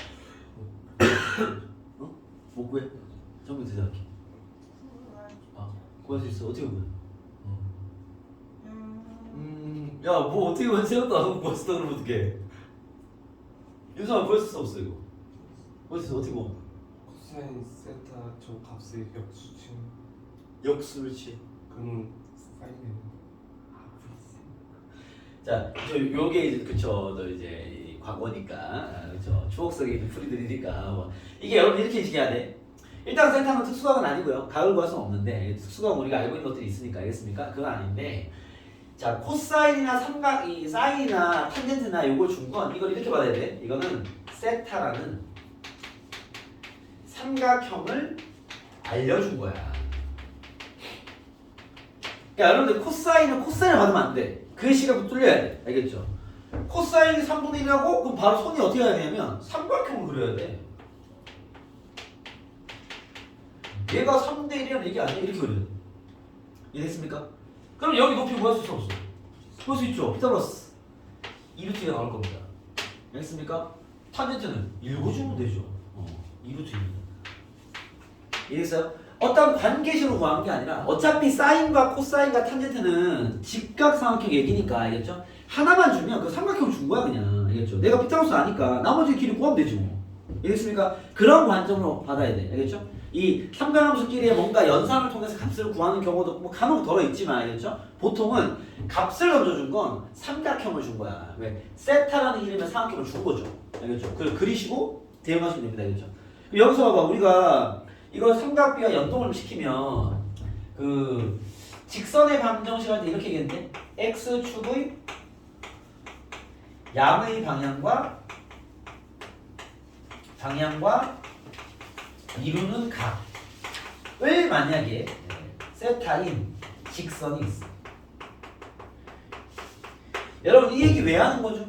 못 구해? 정면 대답해. 구할 수 있어. 어떻게 구해? 야, 뭐 어떻게 보면 생각도 안 하고 벌써 그러면 어떡해. 윤성아 벌써 수 없어 이거. 벌써 어떻게 보면. 코사인 세타 저 값의 역수칭 역수치. 그러면 사인은 자, 저 요게 이제 그쵸, 너 이제 이 과거니까, 그쵸, 추억 속의 풀이들이니까 뭐. 이게 여러분 이렇게 인식해야 돼. 일단 센터는 특수각은 아니고요. 각을 구할 수는 없는데 특수각은 우리가 알고 있는 것들이 있으니까 알겠습니까? 그건 아닌데. 자, 코사인이나 삼각, 이 사인이나 탄젠트나 요걸 준 건 이걸 이렇게 받아야 돼. 이거는 세타라는 삼각형을 알려준 거야. 그러니까 여러분들 코사인은 코사인을 받으면 안 돼. 그 시각을 뚫려야 돼. 알겠죠? 코사인이 3분의 1이라고? 그럼 바로 손이 어떻게 해야 되냐면 삼각형을 그려야 돼. 얘가 3대 1이라는 얘기 아니야? 이렇게 그려야 돼. 이해됐습니까? 그럼 여기 높이 구할 수 있어 없어? 구할 수 있죠. 피타고라스 2루트가 나올 겁니다. 알겠습니까? 탄젠트는 읽어주면 되죠. 2루트입니다. 이해했어요? 어떤 관계식으로 구하는 게 아니라 어차피 사인과 코사인과 탄젠트는 직각삼각형 얘기니까 알겠죠? 하나만 주면 그 삼각형 준 거야 그냥. 알겠죠? 내가 피타고라스 아니까 나머지 길이 구하면 되지 뭐. 알겠습니까? 그런 관점으로 받아야 돼. 알겠죠? 이 삼각함수끼리의 뭔가 연산을 통해서 값을 구하는 경우도 뭐 간혹 덜어 있지만 알겠죠? 보통은 값을 던져준 건 삼각형을 준 거야. 왜? 세타라는 이름의 삼각형을 준 거죠. 알겠죠? 그걸 그리시고 대응하시면 됩니다. 알겠죠? 그럼 여기서 봐봐. 우리가 이걸 삼각비와 연동을 시키면 그 직선의 방정식 할 때 이렇게 얘기했는데 x축의 양의 방향과 이루는 각을 만약에 세타인 직선이 있어. 여러분 이 얘기 왜 하는 거죠?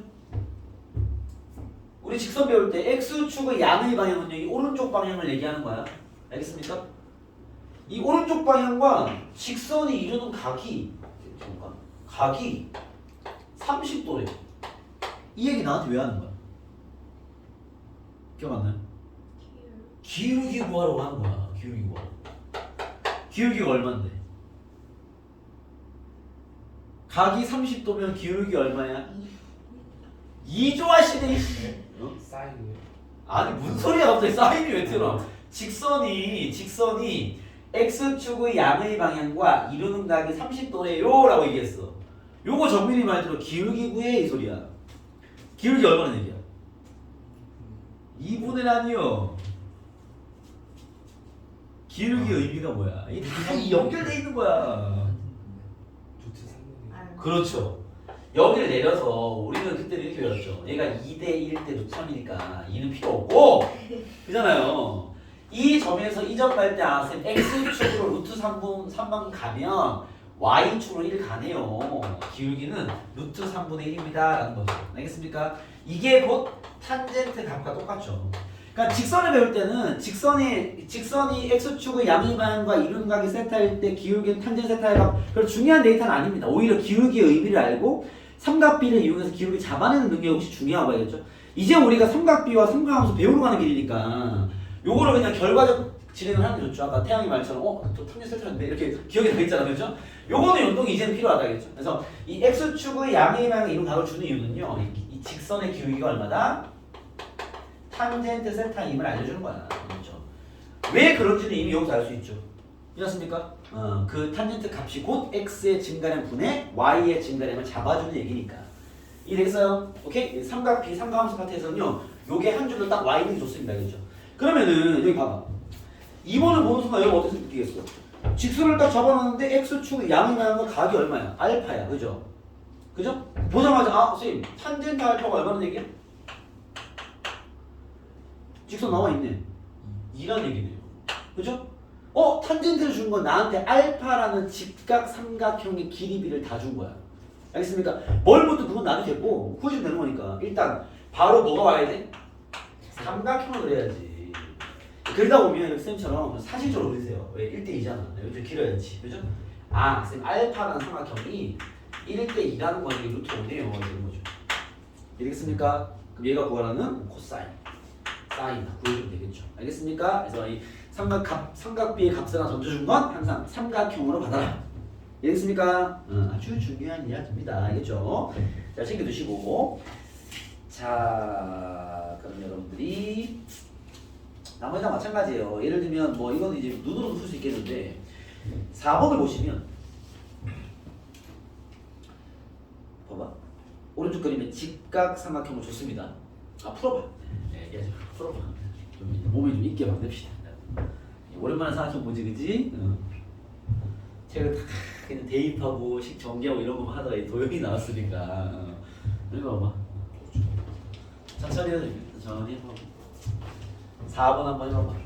우리 직선 배울 때 x축의 양의 방향은요 이 오른쪽 방향을 얘기하는 거야. 알겠습니까? 이 오른쪽 방향과 직선이 이루는 각이 30도래요. 이 얘기 나한테 왜 하는 거야? 기억 안 나요? 기울기 구하라고 하는 거야. 기울기 구하라고. 기울기가 얼마인데? 각이 30도면 기울기 얼마야? 2조 하시네. 사인이요. 아니 무슨 소리야 갑자기 사인이 왜 틀어? 직선이 x축의 양의 방향과 이루는 각이 30도래요 라고 얘기했어. 요거 정밀히 말대로 기울기 구해 이 소리야. 기울기 얼마나 얘기야? 2분의 1이요. 기울기 의미가 뭐야? 이 다 연결돼 있는 거야. 루트 3분의 그렇죠. 여기를 내려서 우리는 그때 이렇게 배웠죠. 얘가 2대 1대 루트 3이니까 2는 필요 없고 그잖아요. 이 점에서 이 점 갈 때 쌤 x축으로 루트 3만 가면 y축으로 1 가네요. 기울기는 루트 3분의 1입니다 라는 거죠. 알겠습니까? 이게 곧 탄젠트 값과 똑같죠. 그러니까 직선을 배울 때는 직선이 x축의 양의 방향과 이루는 각이 세타일 때 기울기는 탄젠트 세타의 값. 그런 중요한 데이터는 아닙니다. 오히려 기울기의 의미를 알고 삼각비를 이용해서 기울기 잡아내는 능력이 혹시 중요하고 알겠죠? 이제 우리가 삼각비와 삼각함수 배우러 가는 길이니까 요거를 그냥 결과적 진행을 하는 게 좋죠. 아까 태양이 말처럼 또 탄젠트 세타인데 이렇게 기억이 나 있잖아. 그렇죠? 요거는 연동이 이제는 필요하다겠죠. 그래서 이 x축의 양의 방향 이룬 각을 주는 이유는요. 이 직선의 기울기가 얼마다? 탄젠트 세타임을 알려주는 거야. 그렇죠? 왜 그런지는 이미 여기서 알 수 있죠. 이렇습니까? 그 탄젠트 값이 곧 x의 증가량 분의 y의 증가량을 잡아주는 얘기니까. 이해됐어요? 오케이? 삼각비, 삼각함수 파트에서는요. 요게 한 줄로 딱 y는 좋습니다. 그렇죠? 그러면은 여기 봐봐. 2번을 보는 순간 여러분 어떻게 느끼겠어? 직선을 딱 잡아놨는데 x축 양의 방향과 각이 얼마야? 알파야. 그죠? 그죠? 보자마자 선생님 탄젠트 알파가 얼마나 얘기야? 직선 나와 있네. 2라는 얘기네요. 그죠? 탄젠트를 준 건 나한테 알파라는 직각 삼각형의 길이비를 다 준 거야. 알겠습니까? 뭘 묻든 그건 나도 됐고 구해주면 되는 거니까 일단 바로 뭐가 와야 돼? 삼각형을 그려야지. 그러다 보면 쌤처럼 사실적으로 그리세요. 왜? 1대2잖아. 여기 좀 길어야지. 그죠? 쌤 알파라는 삼각형이 1대2라는 건 이게 루트 5네요. 이런 거죠. 알겠습니까? 그럼 얘가 구하라는 코사인. 사인 구해주면 되겠죠. 알겠습니까? 그래서 이 삼각비의 값을 하나 던져준 건 항상 삼각형으로 받아라. 이해됐습니까? 아주 중요한 이야기입니다. 알겠죠? 자, 챙겨두시고. 자, 그럼 여러분들이 나머지랑 마찬가지예요. 예를 들면 뭐 이거는 이제 눈으로도 풀 수 있겠는데 4번을 보시면 봐봐. 오른쪽 그림에 직각삼각형을 줬습니다. 풀어봐. 네, 얘기하자. 풀어봐. 좀 몸에 좀 있게 만듭시다. 오랜만에 삼각형 보지, 그지? 책을 다 그냥 대입하고 식 전개하고 이런 거 하다가 도형이 나왔으니까. 이거 봐봐. 천천히 해도 됩니다. 천천히 해봐. 4번 한번 해봐봐.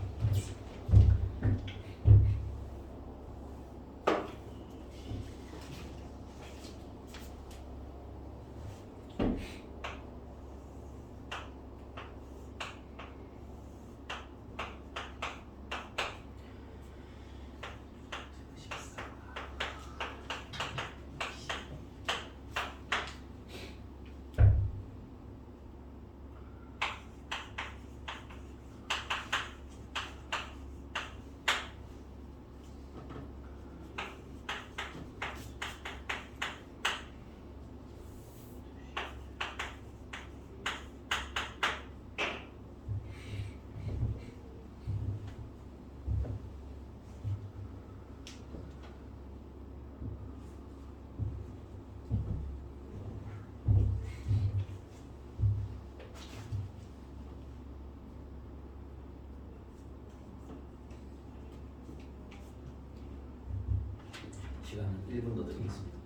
시간은 1분 더 드리겠습니다.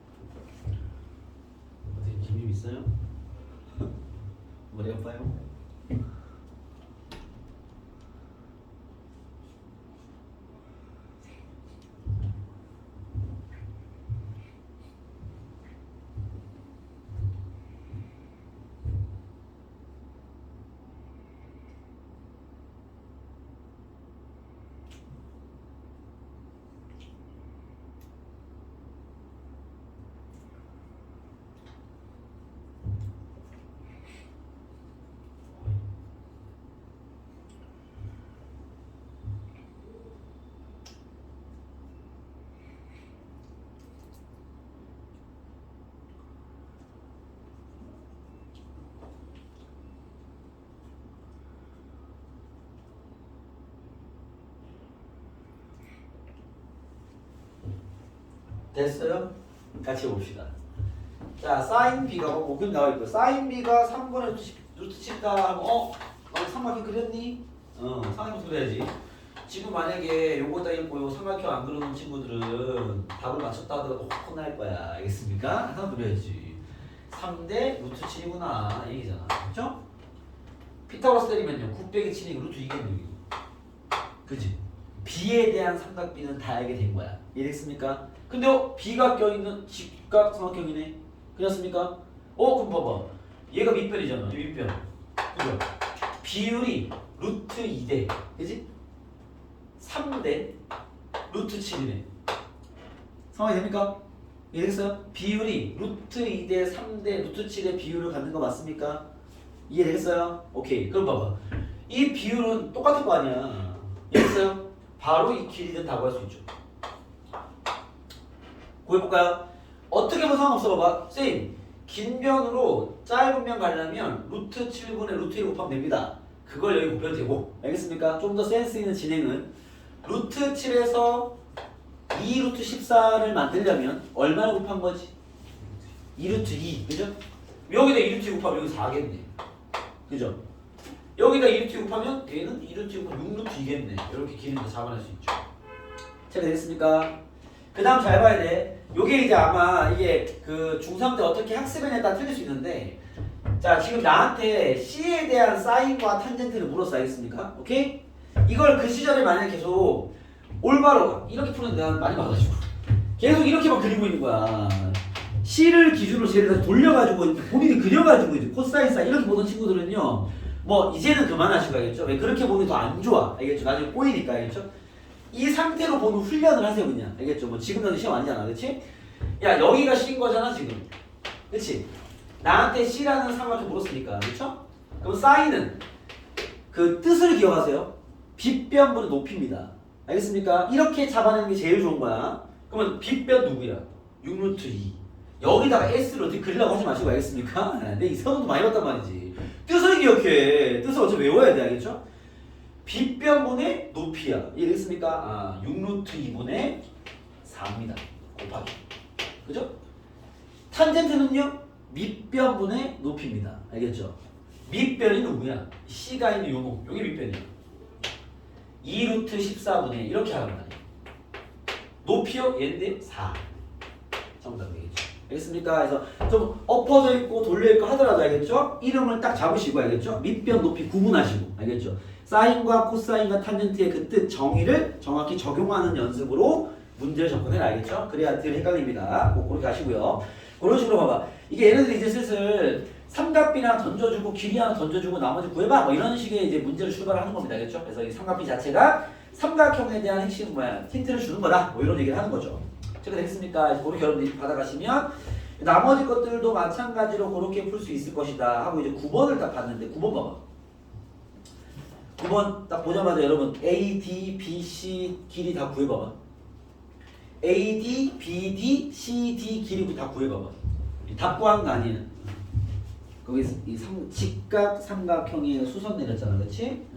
어떻게 김님 있어요? 머리 아파요? 됐어요? 같이 봅시다. 자, 사인 B가 목금 나와 있고, 사인 B가 3분의 루트 7다 하면 삼각형 그렸니? 삼각형 그려야지. 지금 만약에 요거다 있고 요 삼각형 안 그려놓은 친구들은 답을 맞췄다 하더라도 혼날 거야. 알겠습니까? 하나 그려야지. 3대 루트 7이구나 얘기잖아. 그렇죠? 피타고라스 때리면요 9 빼기 7이 루트 2겠네. 그치? B에 대한 삼각비는 다 알게 된 거야. 이해됐습니까? 근데 B가 껴있는 직각삼각형이네. 그렇습니까? 그럼 봐봐. 얘가 밑변이잖아. 이 밑변. 그죠? 비율이 루트 2대. 그지? 3대 루트 7이네. 상황이 됩니까? 이해됐어요? 비율이 루트 2대 3대 루트 7의 비율을 갖는 거 맞습니까? 이해되겠어요? 오케이. 그럼 봐봐. 이 비율은 똑같은 거 아니야. 이해됐어요? 바로 이 길이는 다고 할 수 있죠. 구해볼까요? 어떻게 보면 상관없어. 봐봐. 쌤, 긴 변으로 짧은 변 가려면 루트 7분의 루트 1 곱하면 됩니다. 그걸 여기 곱해도 되고. 알겠습니까? 좀 더 센스 있는 진행은 루트 7에서 2 루트 14를 만들려면 얼마나 곱한 거지? 2 루트 2. 그죠? 여기다 2 루트 2 곱하면 여기 4겠네. 그죠? 여기다 2 루트 2 곱하면 얘는 2 루트 2 곱하면 6 루트 2겠네. 이렇게 길이를 잡아낼 수 있죠. 잘 되겠습니까? 그 다음 잘 봐야 돼. 요게 이제 아마 이게 그 중3 때 어떻게 학습에 따라 틀릴 수 있는데, 자, 지금 나한테 C에 대한 사인과 탄젠트를 물었어. 알겠습니까? 오케이? 이걸 그 시절에 만약에 계속 올바로 이렇게 푸는 데는 많이 봐가지고 계속 이렇게만 그리고 있는 거야. C를 기준으로 쟤를 돌려가지고 본인이 그려가지고 이제 코사인 사인 이렇게 보는 친구들은요, 뭐 이제는 그만하시고 알겠죠? 왜 그렇게 보는 게 더 안 좋아. 알겠죠? 나중에 꼬이니까. 알겠죠? 이 상태로 보는 훈련을 하세요. 그냥 알겠죠? 뭐 지금은 시험 아니잖아. 그치? 야, 여기가 C인 거잖아 지금. 그치? 나한테 C라는 삼각형 물었으니까. 그쵸? 그럼 사인은 그 뜻을 기억하세요. 빗변분의 높이입니다. 알겠습니까? 이렇게 잡아내는 게 제일 좋은 거야. 그러면 빗변 누구야? 6루트 2. 여기다가 S를 어떻게 그리려고 하지 마시고 알겠습니까? 근데 이 선언도 많이 봤단 말이지. 뜻을 기억해. 뜻을 어차피 외워야 돼. 알겠죠? 빗변분의 높이야. 이해됐습니까? 6루트 2분의 4입니다. 곱하기. 그죠? 탄젠트는요? 밑변분의 높이입니다. 알겠죠? 밑변이 누구야? C가 있는 요 놈. 여기 밑변이야. 2루트 14분의 이렇게 하란 말이야. 높이요? 얘인데 4. 정답 되겠죠. 알겠습니까? 그래서 좀 엎어져 있고 돌려 있고 하더라도 알겠죠? 이름을 딱 잡으시고 알겠죠? 밑변 높이 구분하시고 알겠죠? 사인과 코사인과 탄젠트의 그 뜻 정의를 정확히 적용하는 연습으로 문제를 접근해라. 알겠죠? 그래야 덜 헷갈립니다. 꼭 그렇게 하시고요. 그런 식으로 봐봐. 이게 얘네들이 이제 슬슬 삼각비나 하나 던져주고 길이 하나 던져주고 나머지 구해봐. 뭐 이런 식의 이제 문제를 출발하는 겁니다. 알겠죠? 그래서 이 삼각비 자체가 삼각형에 대한 핵심 뭐야? 힌트를 주는 거다. 뭐 이런 얘기를 하는 거죠. 제가 되겠습니까? 그렇게 여러분들이 받아가시면 나머지 것들도 마찬가지로 그렇게 풀 수 있을 것이다 하고 이제 9번을 딱 봤는데 9번 봐봐. 9번 딱 보자마자 여러분 A, D, B, C 길이 다 구해봐봐. A, D, B, D, C, D 길이 다 구해봐봐. 답 구한 거 아니에요. 거기서 이 직각 삼각형의 수선 내렸잖아, 그렇지?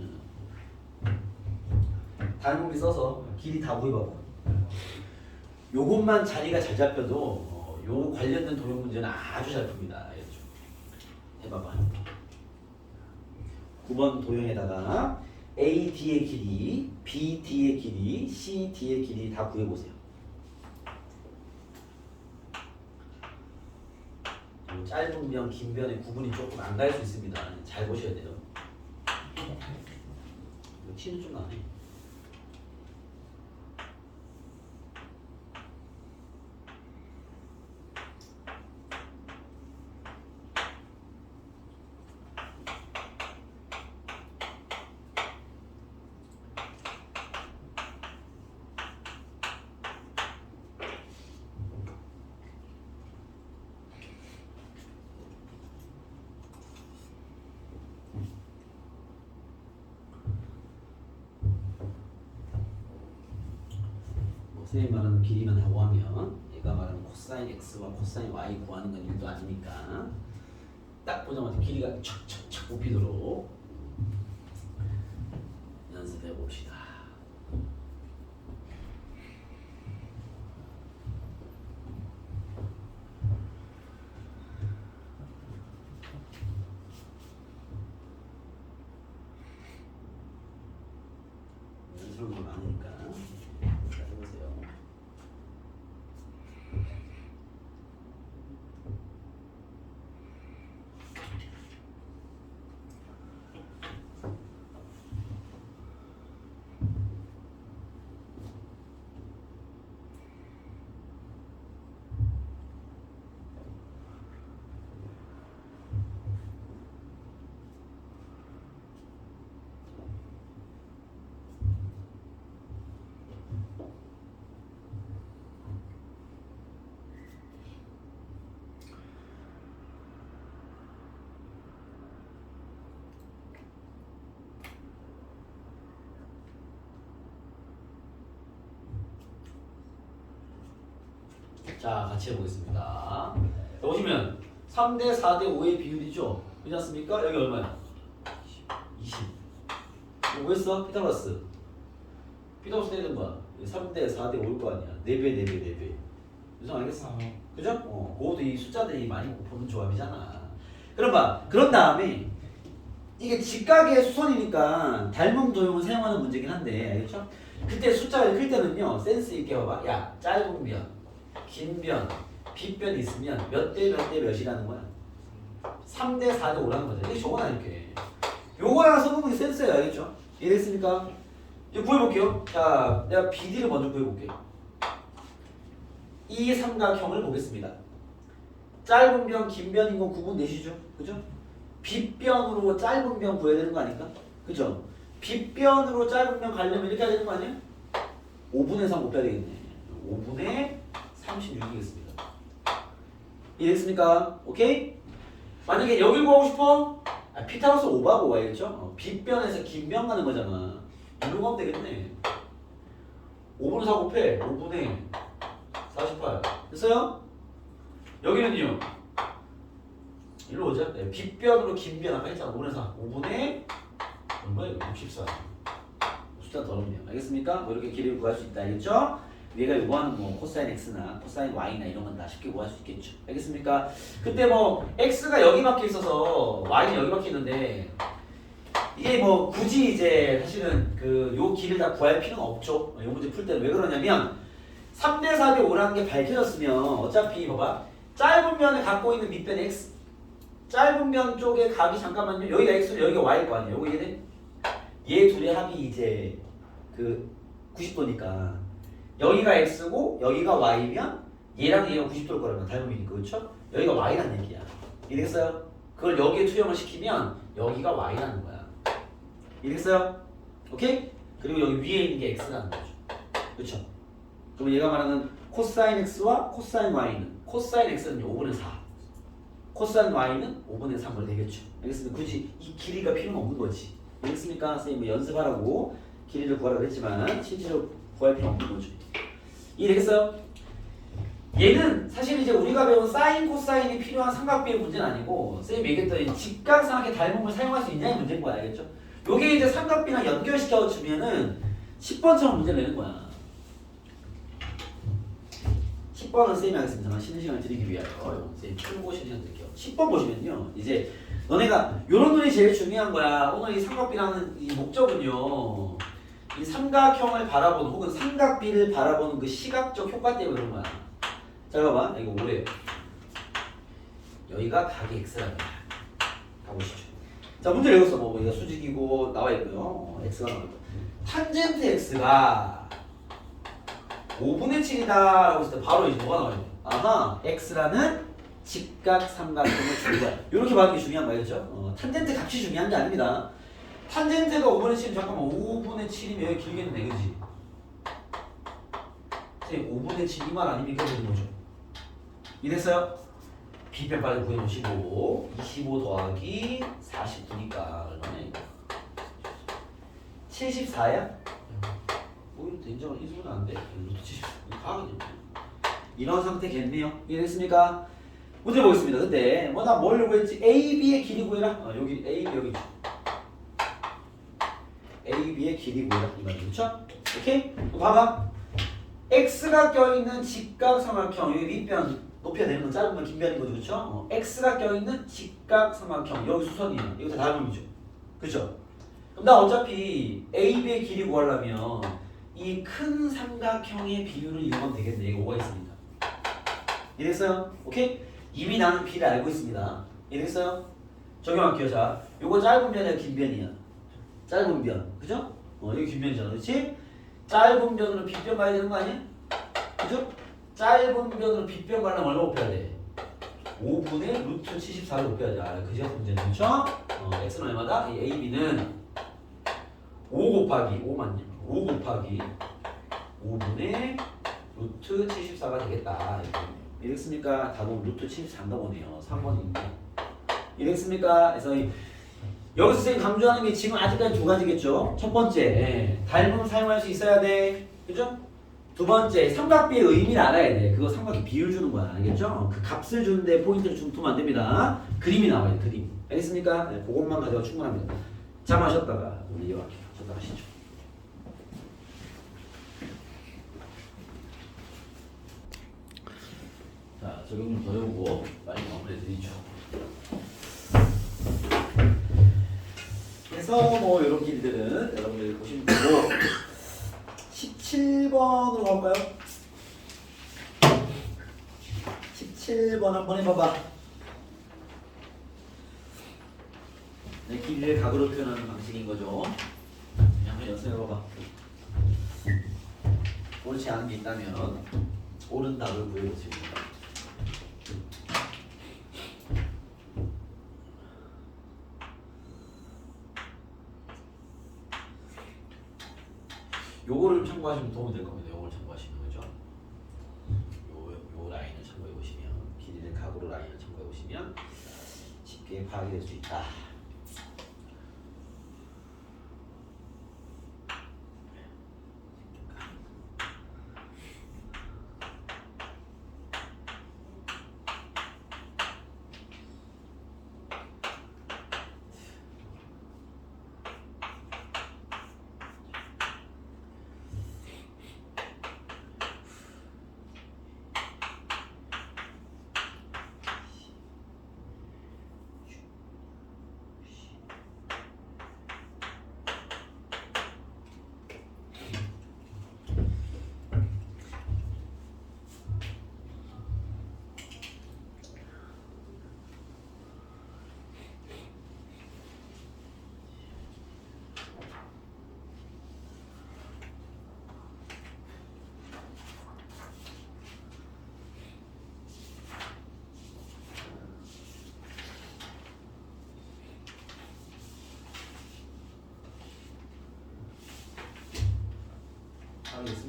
닮은비 써서 길이 다 구해봐봐. 요것만 자리가 잘 잡혀도 요 관련된 도형 문제는 아주 잘 풉니다. 알겠죠? 해봐봐. 9번 도형에다가 A, D의 길이, B, D의 길이, C, D의 길이 다 구해보세요. 짧은 변, 긴 변의 구분이 조금 안 갈 수 있습니다. 잘 보셔야 돼요. 티는 좀 나네. 선생님이 말하는 길이만 하고 하면 얘가 말하는 코사인 x와 코사인 y 구하는 건 일도 아니니까 딱 보자마자 길이가 촥촥촥 뽑히도록 연습해 봅시다. 연습을 좀 많으니까 해보세요. 자, 같이 해보겠습니다. 보시면 3대 4대 5의 비율이죠. 그렇지 않습니까? 여기 얼마야? 20. 이거 뭐 했어? 피타고라스. 피타고라스 때리는 거야. 3대 4대 5일 거 아니야. 4배, 4배, 4배. 무슨 알겠어? 그죠? 그것도 이 숫자들이 많이 보는 조합이잖아. 그럼 봐. 그런 다음에 이게 직각의 수선이니까 닮은 도형을 사용하는 문제긴 한데, 알겠죠? 그때 숫자가 클 때는요, 센스 있게 봐봐. 야, 짧은 변, 긴 변, 빗변이 있으면 몇 대 몇 대 몇이라는 거야? 3대 4대 5라는 거죠. 이게 적어놔 이렇게. 요거랑 써보는 게 센스예요. 알겠죠? 이해됐습니까? 이제 구해볼게요. 자, 내가 BD를 먼저 구해볼게. 이 삼각형을 보겠습니다. 짧은 변, 긴 변인 건 구분 되시죠? 그죠? 빗변으로 짧은 변 구해야 되는 거 아닐까? 그죠? 빗변으로 짧은 변 가려면 이렇게 해야 되는 거 아니야? 5분의 3 곱해야 되겠네. 5분의 36이겠습니다. 이해됐습니까? 오케이? 만약에 여길 구하고 싶어? 피타고라스 오바고 와야겠죠? 빗변에서 긴 변 가는 거잖아. 이걸로 가면 되겠네. 5분의 4 곱해 5분의 48 됐어요? 여기는요. 일로 오자. 네, 빗변으로 긴변 아까 했잖아. 5분의 4. 5분의 얼마예요? 64. 숫자 더럽네요. 알겠습니까? 뭐 이렇게 길이를 구할 수 있다. 알겠죠? 위에가 요거하는 뭐 코사인 x나 코사인 y나 이런 건 다 쉽게 구할 수 있겠죠. 알겠습니까? 그때 뭐 x가 여기 박혀 있어서 y는 여기 박혀 있는데 이게 뭐 굳이 이제 사실은 그 요 길을 다 구할 필요는 없죠. 요 문제 풀 때는 왜 그러냐면 3대 4대 5라는 게 밝혀졌으면 어차피 봐봐 짧은 면을 갖고 있는 밑변 x 짧은 면 쪽에 각이 잠깐만요 여기가 x로 여기가 y일 거 아니에요. 요거 이해돼? 얘 둘의 합이 이제 그 90도니까 여기가 x고 여기가 y면 얘랑 얘가 90도일 거라면 닮음이니까 그렇죠? 여기가 y라는 얘기야. 이해됐어요? 그걸 여기에 투영을 시키면 여기가 y라는 거야. 이해됐어요? 오케이? 그리고 여기 위에 있는 게 x라는 거죠. 그렇죠? 그럼 얘가 말하는 코사인 x와 코사인 y는 코사인 x는 5분의 4 코사인 y는 5분의 3으로 되겠죠. 알겠습니까? 굳이 이 길이가 필요는 없는 거지. 알겠습니까? 선생님 뭐 연습하라고 길이를 구하라고 했지만 실제로 구할 필요 없는 거죠. 이해되겠어요? 얘는 사실 이제 우리가 배운 사인 코사인이 필요한 삼각비의 문제는 아니고 선생님이 얘기했던 직각삼각의 닮음을 사용할 수 있냐의 문제인 거야. 알겠죠? 요게 이제 삼각비랑 연결시켜 주면은 10번처럼 문제를 내는 거야. 10번은 선생님이 하겠습니다만 쉬는 시간을 드리기 위하여 선생님 풀고 쉬는 시간 드릴게요. 10번 보시면요. 이제 너네가 요런 눈이 제일 중요한 거야. 오늘 이 삼각비라는 이 목적은요. 이 삼각형을 바라보는 혹은 삼각비를 바라보는 그 시각적 효과 때문에 그런 거야. 자 봐봐. 이거 5래요. 여기가 각이 x랍니다. 가보시죠. 자 문제 읽었어. 뭐 이거 수직이고 나와 있고요. x가 나와 있고. 탄젠트 x가 5분의 7이다 라고 했을 때 바로 이제 뭐가 나와요? 아하 x라는 직각 삼각형을 주는 거야. 이렇게 받는 게 중요한 거겠죠? 탄젠트 값이 중요한 게 아닙니다. 탄젠트가 5분의 7이면 잠깐만 5분의 7이면 여기 길겠네 그지? 선생님 5분의 7 이 말 아닙니까? 되는 거죠. 이랬어요? 비변 빨리 구해놓으시고 25 더하기 49니까 얼마냐 이거 74야? 인정을 인수는 안 돼. 루트 70 가하겠네. 이런 상태겠네요. 이해됐습니까? 문제 보겠습니다. 근데 뭐 나 뭘 구했지? AB의 길이 구해라. 여기 AB 여기 있죠. AB의 길이 구해라. 이 말이죠. 그렇죠? 오케이? 봐봐. X가 껴있는 직각삼각형 여기 밑변 높이가 되는 건 짧은 건 긴 변인 거죠. 그렇죠? X가 껴있는 직각삼각형 여기 수선이에요. 이거 다 닮음이죠. 그렇죠? 그럼 나 어차피 AB의 길이 구하려면 이 큰 삼각형의 비율을 이용하면 되겠네. 이거 5가 있으니까. 이해됐어요? 오케이? 이미 나는 B를 알고 있습니다. 이해됐어요? 적용할게요. 자, 요거 짧은 변이야, 긴 변이야? 짧은 변. 그죠? 여기 긴 변이잖아. 그렇지? 짧은 변으로 빗변 가야 되는 거 아니야? 그죠? 짧은 변으로 빗변 가려면 얼마 곱해야 돼? 5분의 루트 74를 곱해야 돼. 아, 그지 같은 문제는. 그렇죠? x는 얼마다? 이 AB는 5 곱하기 5만요. 5 곱하기 5분의 루트 74가 되겠다. 이랬습니까? 답은 루트 74인가 보네요. 3번인데. 이랬습니까? 그래서 여기서 선생님 강조하는 게 지금 아직까지 두 가지겠죠. 첫 번째, 닮음을 사용할 수 있어야 돼. 그죠? 두 번째, 삼각비의 의미를 알아야 돼. 그거 삼각비 비율 주는 거야. 알겠죠? 그 값을 주는데 포인트를 두면 안 됩니다. 그림이 나와야 돼. 그림. 알겠습니까? 네, 그것만 가져가 충분합니다. 잠 마셨다가 우리 이어갈게요. 잠깐 하시죠. 자, 적용 좀 더 해보고 빨리 마무리 해드리죠. 그래서 뭐 이런 길들은 여러분들이 보시면 되고 17번으로 가볼까요? 17번 한번 해봐봐. 네, 길이를 각으로 표현하는 방식인 거죠. 한번 연습해봐봐. 옳지 않은 게 있다면 옳은 답을 구해보세요. 요거를 참고하시면 도움이 될 겁니다. 요걸 참고하시면 그죠? 요 라인을 참고해 보시면 길이를 각으로 라인을 참고해 보시면 쉽게 파악이 될 수 있다.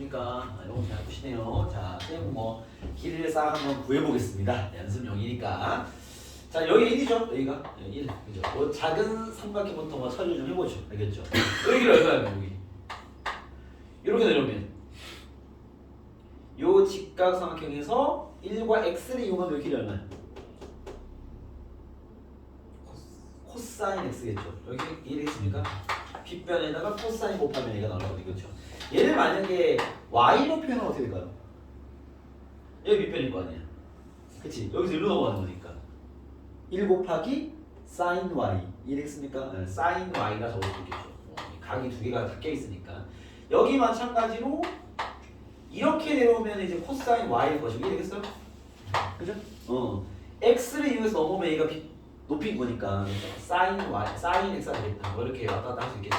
알겠습니까? 아, 이거 잘 보시네요. 자, 쌤 뭐 길이를 싹 한번 구해보겠습니다. 연습용이니까. 자, 여기 1이죠. 여기가 1. 그죠? 뭐 작은 삼각형부터 뭐 처리 좀 해보죠. 알겠죠? 여기를 얼마야? 여기. 이렇게 내려오면 요 직각삼각형에서 1과 x를 이용하면 길이 얼마야? 코사인 x겠죠. 여기 1이겠습니까? 빗변에다가 코사인 곱하면 얘가 나오거든요. 그렇죠? 얘를 만약에 y로 표현하면 어떻게 될까요? 여기 밑변일 거 아니야. 그치? 여기서 1로 넘어가는 거니까 1 곱하기 sin y 1x입니까? 네, sin y가 적을 수 있겠죠. 각이 두 개가 다 껴있으니까 여기 마찬가지로 이렇게 내려오면 이제 코사인 y일 것이고 이게 되겠어요? 그죠? x를 이용해서 넘어오면 얘가 높인 거니까 sin y, sin x가 되겠다. 뭐 이렇게 왔다 갔다 할 수 있겠죠.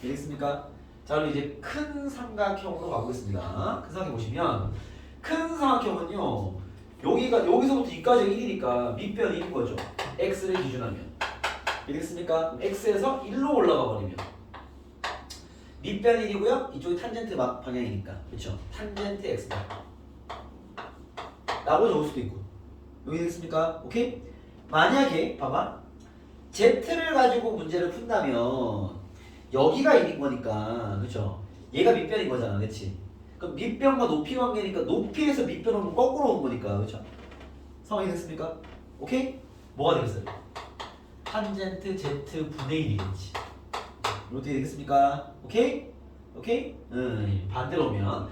이해됐습니까? 자, 그럼 이제 큰 삼각형으로 가보겠습니다. 큰 삼각형 보시면 큰 삼각형은요. 여기서부터 여기까지 1이니까 밑변 1인 거죠. x를 기준하면. 이해됐습니까? x에서 1로 올라가 버리면 밑변 1이고요. 이쪽이 탄젠트 방향이니까. 그렇죠? 탄젠트 x다. 라고 적을 수도 있고. 여기 되겠습니까? 오케이? 만약에 봐봐. z를 가지고 문제를 푼다면 여기가 1인 거니까. 그렇죠? 얘가 밑변인 거잖아. 그렇지? 그럼 밑변과 높이 관계니까 높이에서 밑변으로 거꾸로 온 거니까. 그렇죠? 상황이 됐습니까? 오케이? 뭐가 되겠어요? 탄젠트 z 분의 1이겠지. 이렇게 되겠습니까? 오케이? 오케이? 반대로 오면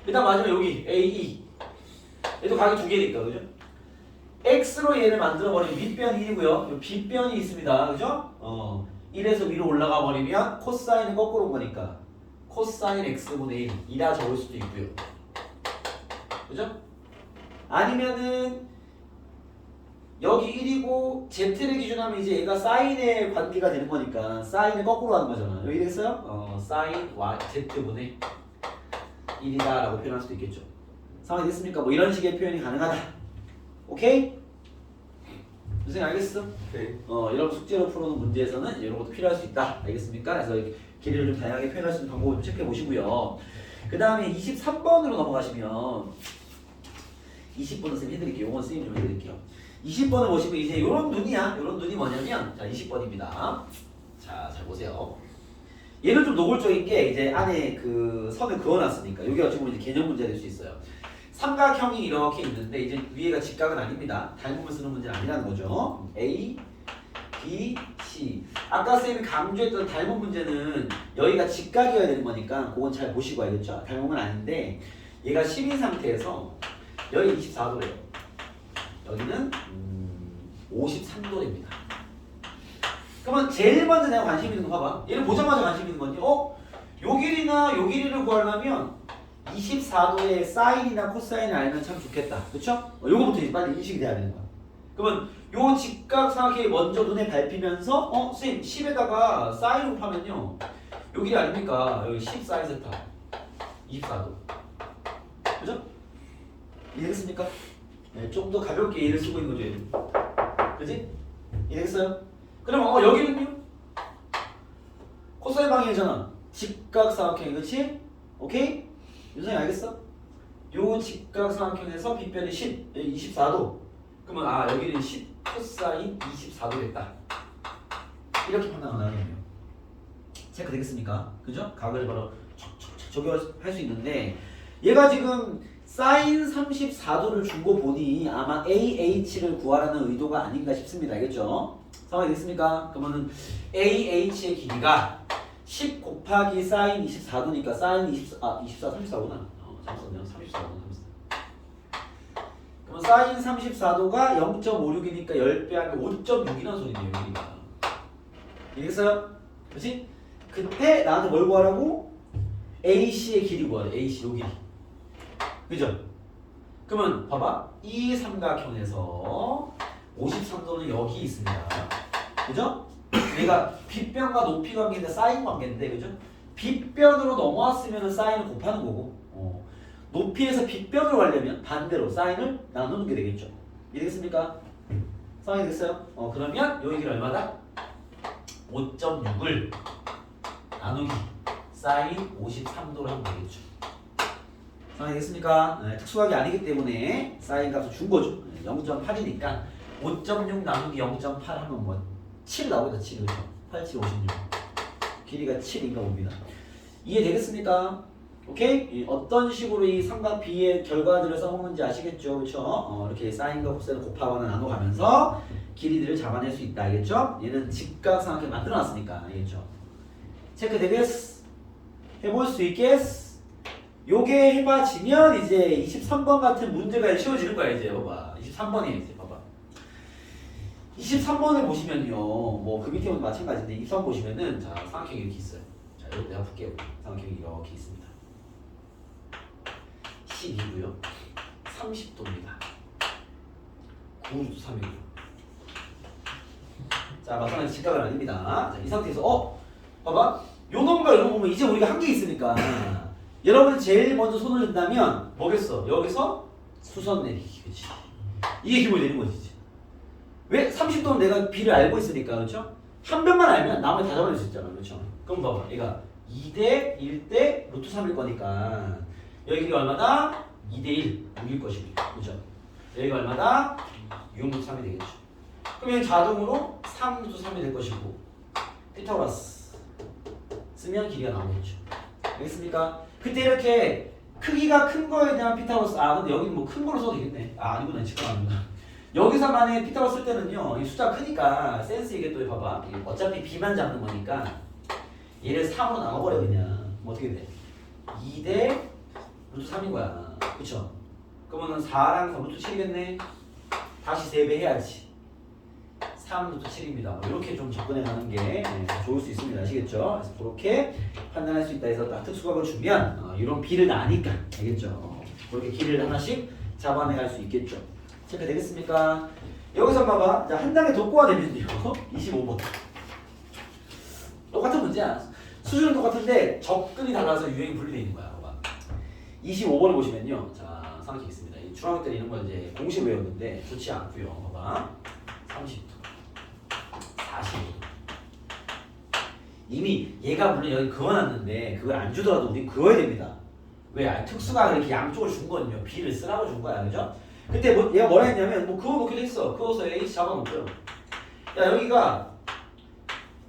일단 마지막 여기 AE 얘도 각이 두 개니까 그죠? X로 얘를 만들어버리면 밑변 1이고요 빗변이 있습니다 그죠? 1에서 위로 올라가 버리면 코사인은 거꾸로 온 거니까 코사인 X분의 1 이라 적을 수도 있고요 그죠? 아니면은 여기 1이고 z를 기준하면 이제 얘가 사인의 관계가 되는 거니까 사인을 거꾸로 하는 거잖아. 여기 됐어요? 사인 y z분의 1이다 라고 표현할 수도 있겠죠. 상황이 됐습니까? 뭐 이런 식의 표현이 가능하다. 오케이? 선생님 알겠어? 네. 이런 숙제로 풀어놓은 문제에서는 이런 것도 필요할 수 있다. 알겠습니까? 그래서 길이를 좀 다양하게 표현할 수 있는 방법을 좀 체크해 보시고요. 그 다음에 23번으로 넘어가시면 20번은 선생님 해드릴게요. 이건 선생님 좀 해드릴게요. 20번을 보시면 이제 이런 눈이야. 이런 눈이 뭐냐면 자 20번입니다. 자 잘 보세요. 얘는 좀 노골적인 게 이제 안에 그 선을 그어놨으니까 여기 어찌 보면 이제 개념 문제가 될 수 있어요. 삼각형이 이렇게 있는데 이제 위에가 직각은 아닙니다. 닮음을 쓰는 문제는 아니라는 거죠. A, B, C. 아까 쌤이 강조했던 닮음 문제는 여기가 직각이어야 되는 거니까 그건 잘 보시고 알겠죠? 닮음은 아닌데 얘가 10인 상태에서 여기 24도래요. 여기는 53도입니다. 그러면 제일 먼저 내가 관심 있는 거 봐봐. 얘를 보자마자 관심 있는 건지 요 길이나 요 길이를 구하려면 24도의 사인이나 코사인을 알면 참 좋겠다. 그쵸? 요거부터 이제 빨리 인식이 돼야 되는 거야. 그러면 요 직각삼각형이 먼저 눈에 밟히면서 선생님 10에다가 사인 곱하면요 요 길이 아닙니까? 여기 10 사인 세타 24도. 그죠? 이해됐습니까? 네, 좀 더 가볍게 얘를 쓰고 있는 거죠. 얘는. 그지? 이해됐어요? 그럼 여기는요? 코사인 방향이잖아. 직각삼각형이 그렇지? 오케이? 윤성이 알겠어? 요 직각삼각형에서 빗변이 10, 24도. 그러면 여기는 10 코사인 24도겠다. 이렇게 판단을 하겠네요. 체크 되겠습니까? 그죠? 각을 바로 적용할 수 있는데 얘가 지금 사인 34도를 준 거 보니 아마 AH를 구하라는 의도가 아닌가 싶습니다. 알겠죠? 상황이 됐습니까? 그러면은 AH의 길이가 10 곱하기 사인 24도니까 사인 34구나. 잠시만요. 34구나. 그러면 사인 34도가 0.56이니까 10배 하면 5.6이라는 소리네요. 길이가. 이해했어요? 그렇지? 그때 나한테 뭘 구하라고? AC의 길이 구하래. AC 요 길이. 그죠? 그러면 봐봐. 이 삼각형에서 53도는 여기 있습니다. 그죠? 얘가 빗변과 높이 관계인데 사인 관계인데 그죠? 빗변으로 넘어왔으면 사인을 곱하는 거고 높이에서 빗변으로 가려면 반대로 사인을 나누는 게 되겠죠. 이해되겠습니까? 상황이 됐어요? 그러면 여기 길이 얼마다? 5.6을 나누기 사인 53도로 하면 되겠죠. 알겠습니까? 네, 특수하게 아니기 때문에 사인 값을 준 거죠. 0.8이니까 5.6 나누기 0.8 하면 뭐 7 나오겠다. 7 그렇죠? 8, 7, 56 길이가 7인가 봅니다. 이해되겠습니까? 오케이? 어떤 식으로 이 삼각비의 결과들을 써먹는지 아시겠죠? 그렇죠? 이렇게 사인과 코사인을 곱하거나 나눠가면서 길이들을 잡아낼 수 있다. 알겠죠? 얘는 직각삼각형 만들어놨으니까. 알겠죠? 체크되겠어? 해볼 수 있겠어? 요게 해봐지면 이제 23번 같은 문제가 쉬워지는 거야. 이제 봐봐. 23번이에요. 이제 봐봐. 23번을 보시면요. 뭐 그 밑에 보면 마찬가지인데 23번 보시면은 자 삼각형이 이렇게 있어요. 자 이거 내가 볼게요. 삼각형이 이렇게 있습니다. 12고요. 30도입니다. 9루트 3이고요. 자 마찬가지 직각은 아닙니다. 자, 이 상태에서 봐봐. 요 놈과 요 놈 보면 이제 우리가 한 개 있으니까 여러분 제일 먼저 손을 든다면 뭐겠어? 여기서 수선 내리기. 그치? 이게 기본이 되는 거지. 왜? 30도는 내가 B를 알고 있으니까. 그렇죠? 한 변만 알면 나머지 다 잡아낼 수 있잖아. 그렇죠? 그럼 봐봐. 얘가 2대 1대 루트 3일 거니까 여기가 얼마다? 2대 1 6일 것이고. 그렇죠? 여기가 얼마다? 6 루트 3이 되겠죠. 그럼 여기 자동으로 3 루트 3이 될 것이고 피타고라스 쓰면 길이가 나오겠죠. 알겠습니까? 그때 이렇게 크기가 큰 거에 대한 피타고라스 근데 여기는 뭐 큰 걸로 써도 되겠네. 아니구나. 직각 아니구나. 여기서만의 피타고라스 쓸 때는요. 이 숫자가 크니까 센스 있게 또 봐봐. 어차피 B만 잡는 거니까 얘를 3으로 나눠버려 그냥. 그럼 어떻게 돼? 2대 루트 3인 거야. 그쵸? 그러면은 4랑 3 루트 7이겠네. 다시 3배 해야지. 3 루트 7입니다. 뭐 이렇게 좀 접근해 가는 게 좋을 수 있습니다. 아시겠죠? 그래서 그렇게 판단할 수 있다 해서 딱 특수각을 주면 이런 B를 아니까 알겠죠? 그렇게 길이를 하나씩 잡아내 갈 수 있겠죠? 체크 되겠습니까? 여기서 봐봐. 자, 한 단계 더 꼬아내면요. 25번. 똑같은 문제야. 수준은 똑같은데 접근이 달라서 유형이 분리되어 있는 거야. 봐봐. 25번을 보시면요. 자, 상식이 있습니다. 이 중학교 때 이런 걸 이제 공식 외웠는데 좋지 않고요. 봐봐. 30도. 45도. 이미 얘가 물론 여기 그어놨는데 그걸 안 주더라도 우리 그어야 됩니다. 왜? 특수가 이렇게 양쪽을 준 거는요. B를 쓰라고 준 거야. 그죠? 그때 뭐 얘가 뭐라 했냐면 뭐 그어놓기도 했어. 그어서 H 잡아놓고요. 야 여기가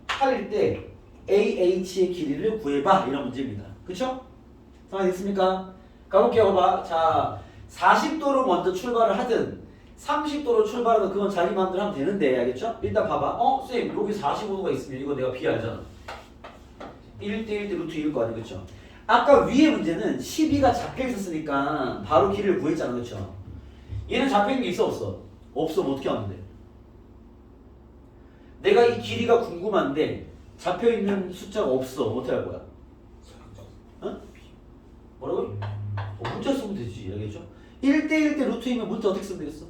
8일 때 AH의 길이를 구해봐 이런 문제입니다. 그쵸? 상황됐습니까? 가볼게요. 봐봐. 자 40도로 먼저 출발을 하든 30도로 출발하든 그건 자기 마음대로 하면 되는데 알겠죠? 일단 봐봐. 쌤 여기 45도가 있으면 이거 내가 B 알잖아. 1대 1대 루트 2일 거 아니야. 그쵸? 아까 위에 문제는 12가 잡혀 있었으니까 바로 길이를 구했잖아. 그쵸? 얘는 잡혀있는 게 있어 없어? 없어. 뭐 어떻게 하면 돼? 내가 이 길이가 궁금한데 잡혀있는 숫자가 없어. 어떻게 할 거야? 어? 뭐라고? 문자 쓰면 되지. 알겠죠? 1대 1대 루트 2면 문자 어떻게 쓰면 되겠어?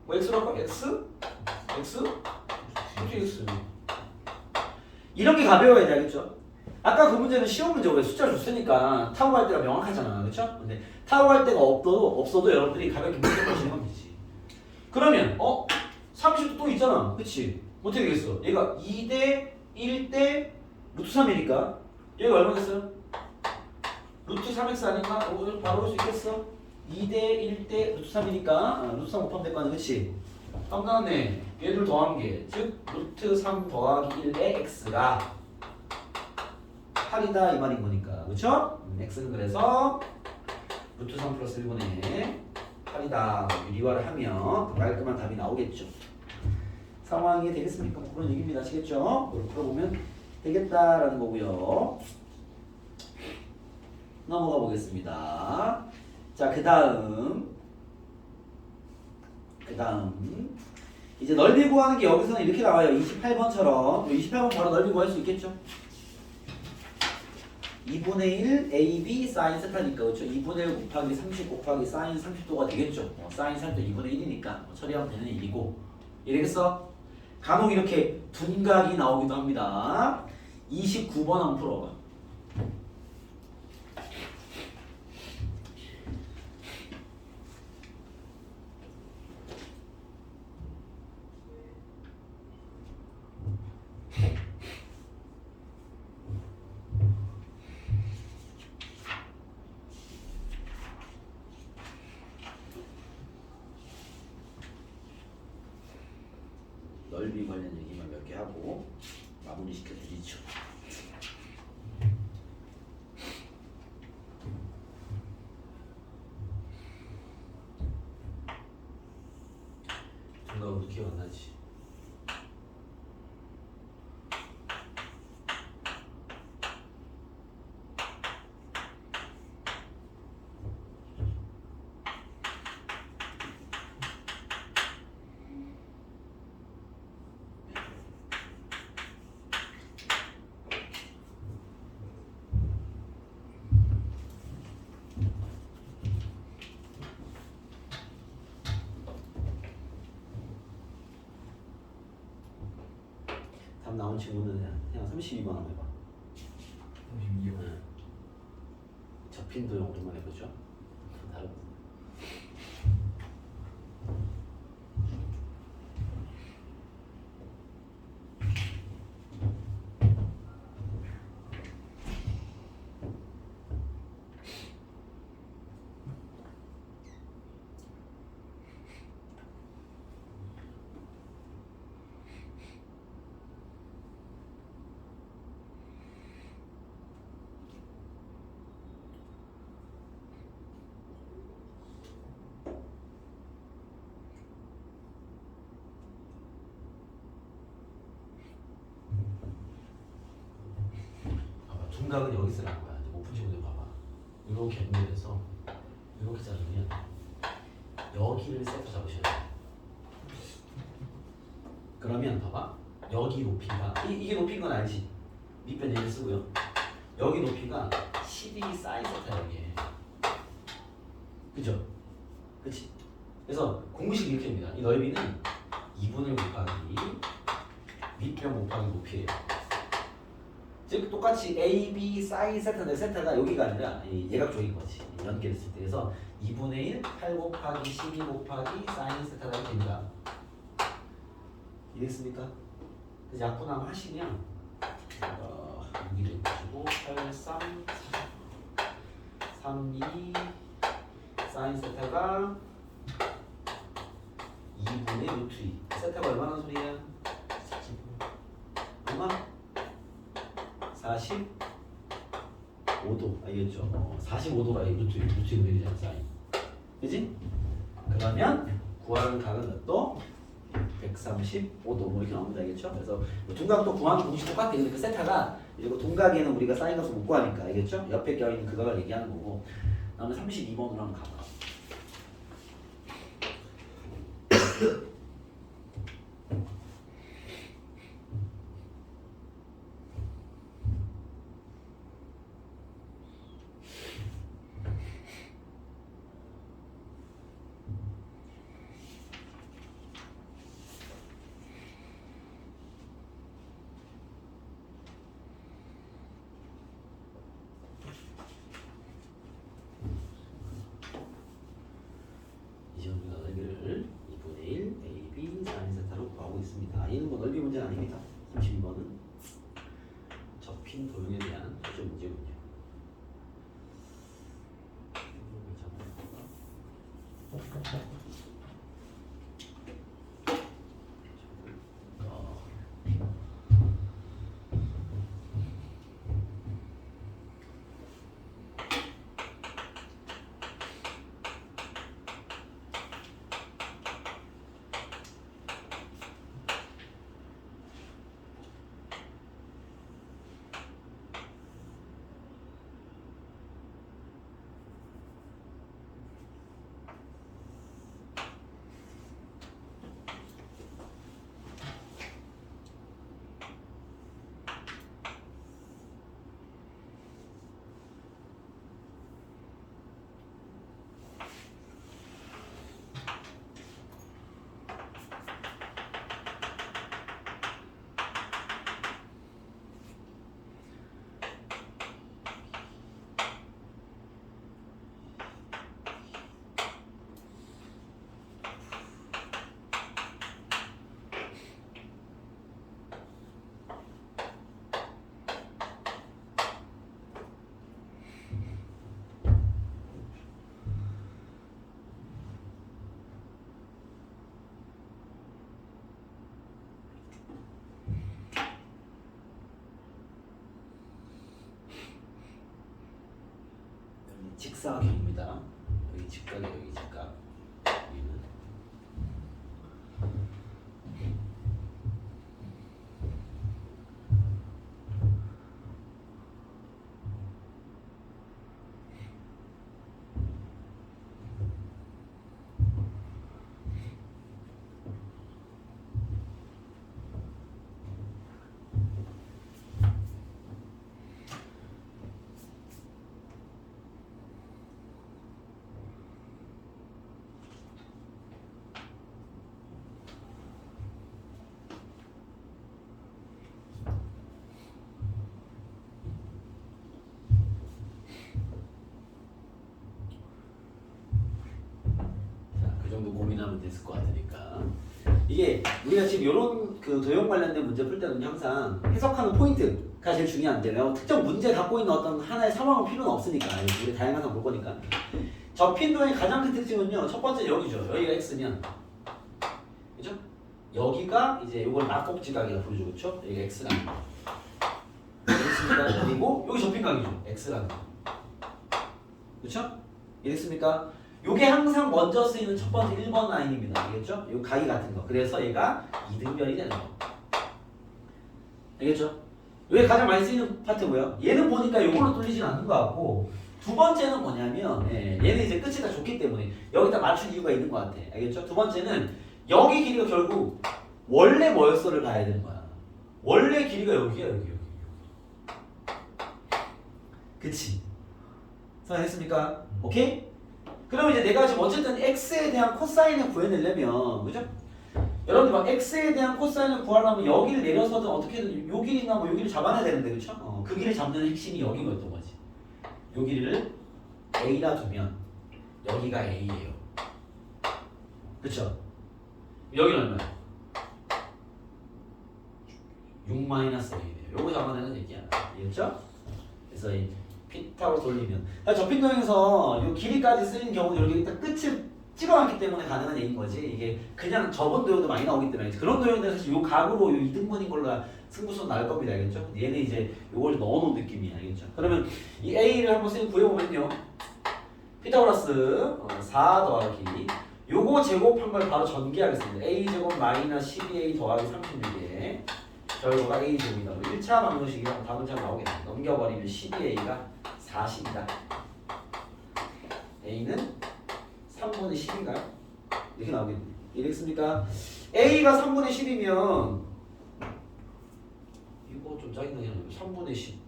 뭐 x로 할까? x? x? 루트 x 이런 게 가벼워야 돼. 알겠죠? 아까 그 문제는 쉬운 문제고 왜 숫자를 줬으니까 타고 갈 때가 명확하잖아. 그렇죠? 근데 타고 갈 때가 없어도 여러분들이 가볍게 문제 푸시는 건 되지. 그러면 30도 또 있잖아. 그치? 어떻게 되겠어? 얘가 2대 1대 루트 3이니까 얘가 얼마겠어요? 루트 3x 아닌가? 오늘 바로 볼 수 있겠어? 2대 1대 루트 3이니까 루트 3 곱하면 될 거 아니야. 그치? 간단하네. 얘를 더한 게 즉 루트 3 더하기 1의 x가 8이다 이 말인 거니까. 그쵸? x는 그래서 루트 3 플러스 1분의 8이다 유리화를 하면 깔끔한 답이 나오겠죠. 상황이 되겠습니까? 뭐 그런 얘기입니다. 아시겠죠? 이걸 풀어보면 되겠다라는 거고요. 넘어가 보겠습니다. 자, 그 다음 이제 넓이 구하는 게 여기서는 이렇게 나와요. 28번처럼 28번 바로 넓이 구할 수 있겠죠? 2분의 1 AB 사인 세타니까 그렇죠? 2분의 1 곱하기 30 곱하기 사인 30도가 되겠죠? 사인 30도 2분의 1이니까 처리하면 되는 일이고 이래겠어? 간혹 이렇게 둔각이 나오기도 합니다. 29번 한번 풀어봐. 넓이 관련 얘기만 몇 개 하고 마무리 시켜드리죠. 정답은 기억 안 나지? 답 나온 친구는 그냥 32번 한번 해봐. 32번. 네. 접힌 도형 오랜만에 해보죠. 다른. 둔각은 여기 쓰라는 거야. 이제 오픈 친구들 봐봐. 이렇게 연결해서 이렇게 자르면 여기를 세트 잡으셔야 돼. 그러면 봐봐. 여기 높이가 이게 높이인 건 알지? 밑변 얘를 쓰고요. 여기 높이가 12 사인 세타야 이게. 그죠? 그치? 그래서 공식 이렇게 됩니다. 이 넓이는 2분의 곱하기 밑변 곱하기 높이에요. 즉 똑같이 A, B, 사인 세타인데 세타가 여기가 아니라 얘가 쪽인 거지. 연결했을 때. 그래서 2분의 1, 8 곱하기 12 곱하기 사인 세타가 이렇게 됩니다. 이해했습니까? 그래서 약분함 하시면 여기를 보시고 8, 3, 3, 2 사인 세타가 2분의 루트 2 세타가 얼마나 소리야? 얼마? 45도 알겠죠? 45도가 루트 2로 되잖아 사인. 그지? 그러면 구하는 각은 몇 도? 135도 뭐 이렇게 나옵니다. 알겠죠? 그래서 둔각도 구하는 공식 똑같아. 근데 그 세타가 그리고 둔각에는 우리가 사인 값을 못 구하니까 알겠죠? 옆에 껴있는 그 각을 얘기하는 거고. 다음에 32번으로 한번 가봐. 이제 우리가 넓이를 2분의 1 AB 사인 세타로 구하고 있습니다. 얘는 뭐 넓이 문제는 아닙니다. 32번은 접힌 도형에 대한 소재 문제군요. 직사각형입니다. 여기 직각이 여기 직각. 여기는 그 정도 고민하면 됐을 것 같으니까 이게 우리가 지금 이런 그 도형 관련된 문제 풀 때는 항상 해석하는 포인트가 제일 중요한데 특정 문제 갖고 있는 어떤 하나의 상황은 필요는 없으니까 우리 다양한 상황 볼 거니까 접힌 도형의 가장 큰 특징은요 첫 번째 여기죠. 여기가 x면 그죠? 여기가 이제 이걸 낙곡지각이라 부르죠. 그렇죠? 여기가 x라는 거 이랬습니까? 그리고 여기 접힌 각이죠. x라는 거 그렇죠? 이랬습니까? 요게 항상 먼저 쓰이는 첫 번째 1번 라인입니다. 알겠죠? 요 각이 같은 거. 그래서 얘가 이등변이 되는 거. 알겠죠? 요게 가장 많이 쓰이는 파트고요. 얘는 보니까 요걸로 뚫리진 않는 것 같고 두 번째는 뭐냐면 얘는 이제 끝이 다 좋기 때문에 여기다 맞출 이유가 있는 것 같아. 알겠죠? 두 번째는 여기 길이가 결국 원래 뭐였어를 봐야 되는 거야. 원래 길이가 여기야 여기. 그치? 설명했습니까? 오케이? 그럼 이제 내가 지금 어쨌든 x에 대한 코사인을 구해내려면 그죠? 여러분들 막 x에 대한 코사인을 구하려면 여기를 내려서든 어떻게든 요 길이나 뭐 요 길이를 잡아내야 되는데 그쵸? 그 길을 잡는 핵심이 여기였던 거지. 요 길이를 a라 두면 여기가 a예요. 그쵸? 여기는 얼마야? 6-a네요. 요거 잡아내는 얘기야. 알겠죠? 그래서 이 피타고라스 돌리면 접힌 도형에서 이 길이까지 쓰이는 경우는 이렇게 딱 끝을 찍어놨기 때문에 가능한 얘기인 거지. 이게 그냥 접은 도형도 많이 나오기 때문에 그런 도형들은 사실 이 각으로 이 이등분인 걸로 승부수는 나올 겁니다. 알겠죠? 얘는 이제 이걸 넣어놓은 느낌이야. 알겠죠? 그러면 이 a를 한번 구해보면요. 피타고라스 4 더하기 요거 제곱한 걸 바로 전개하겠습니다. a제곱 마이너스 12a 더하기 36에 결과가 a제곱이다. 1차 방정식이랑 답은 잘 나오겠네. 넘겨버리면 12a가 40이다. a는 3분의 10인가요? 이렇게 나오겠네. 이랬습니까? a가 3분의 10이면 이거 좀 짜증나게 하네. 3분의 10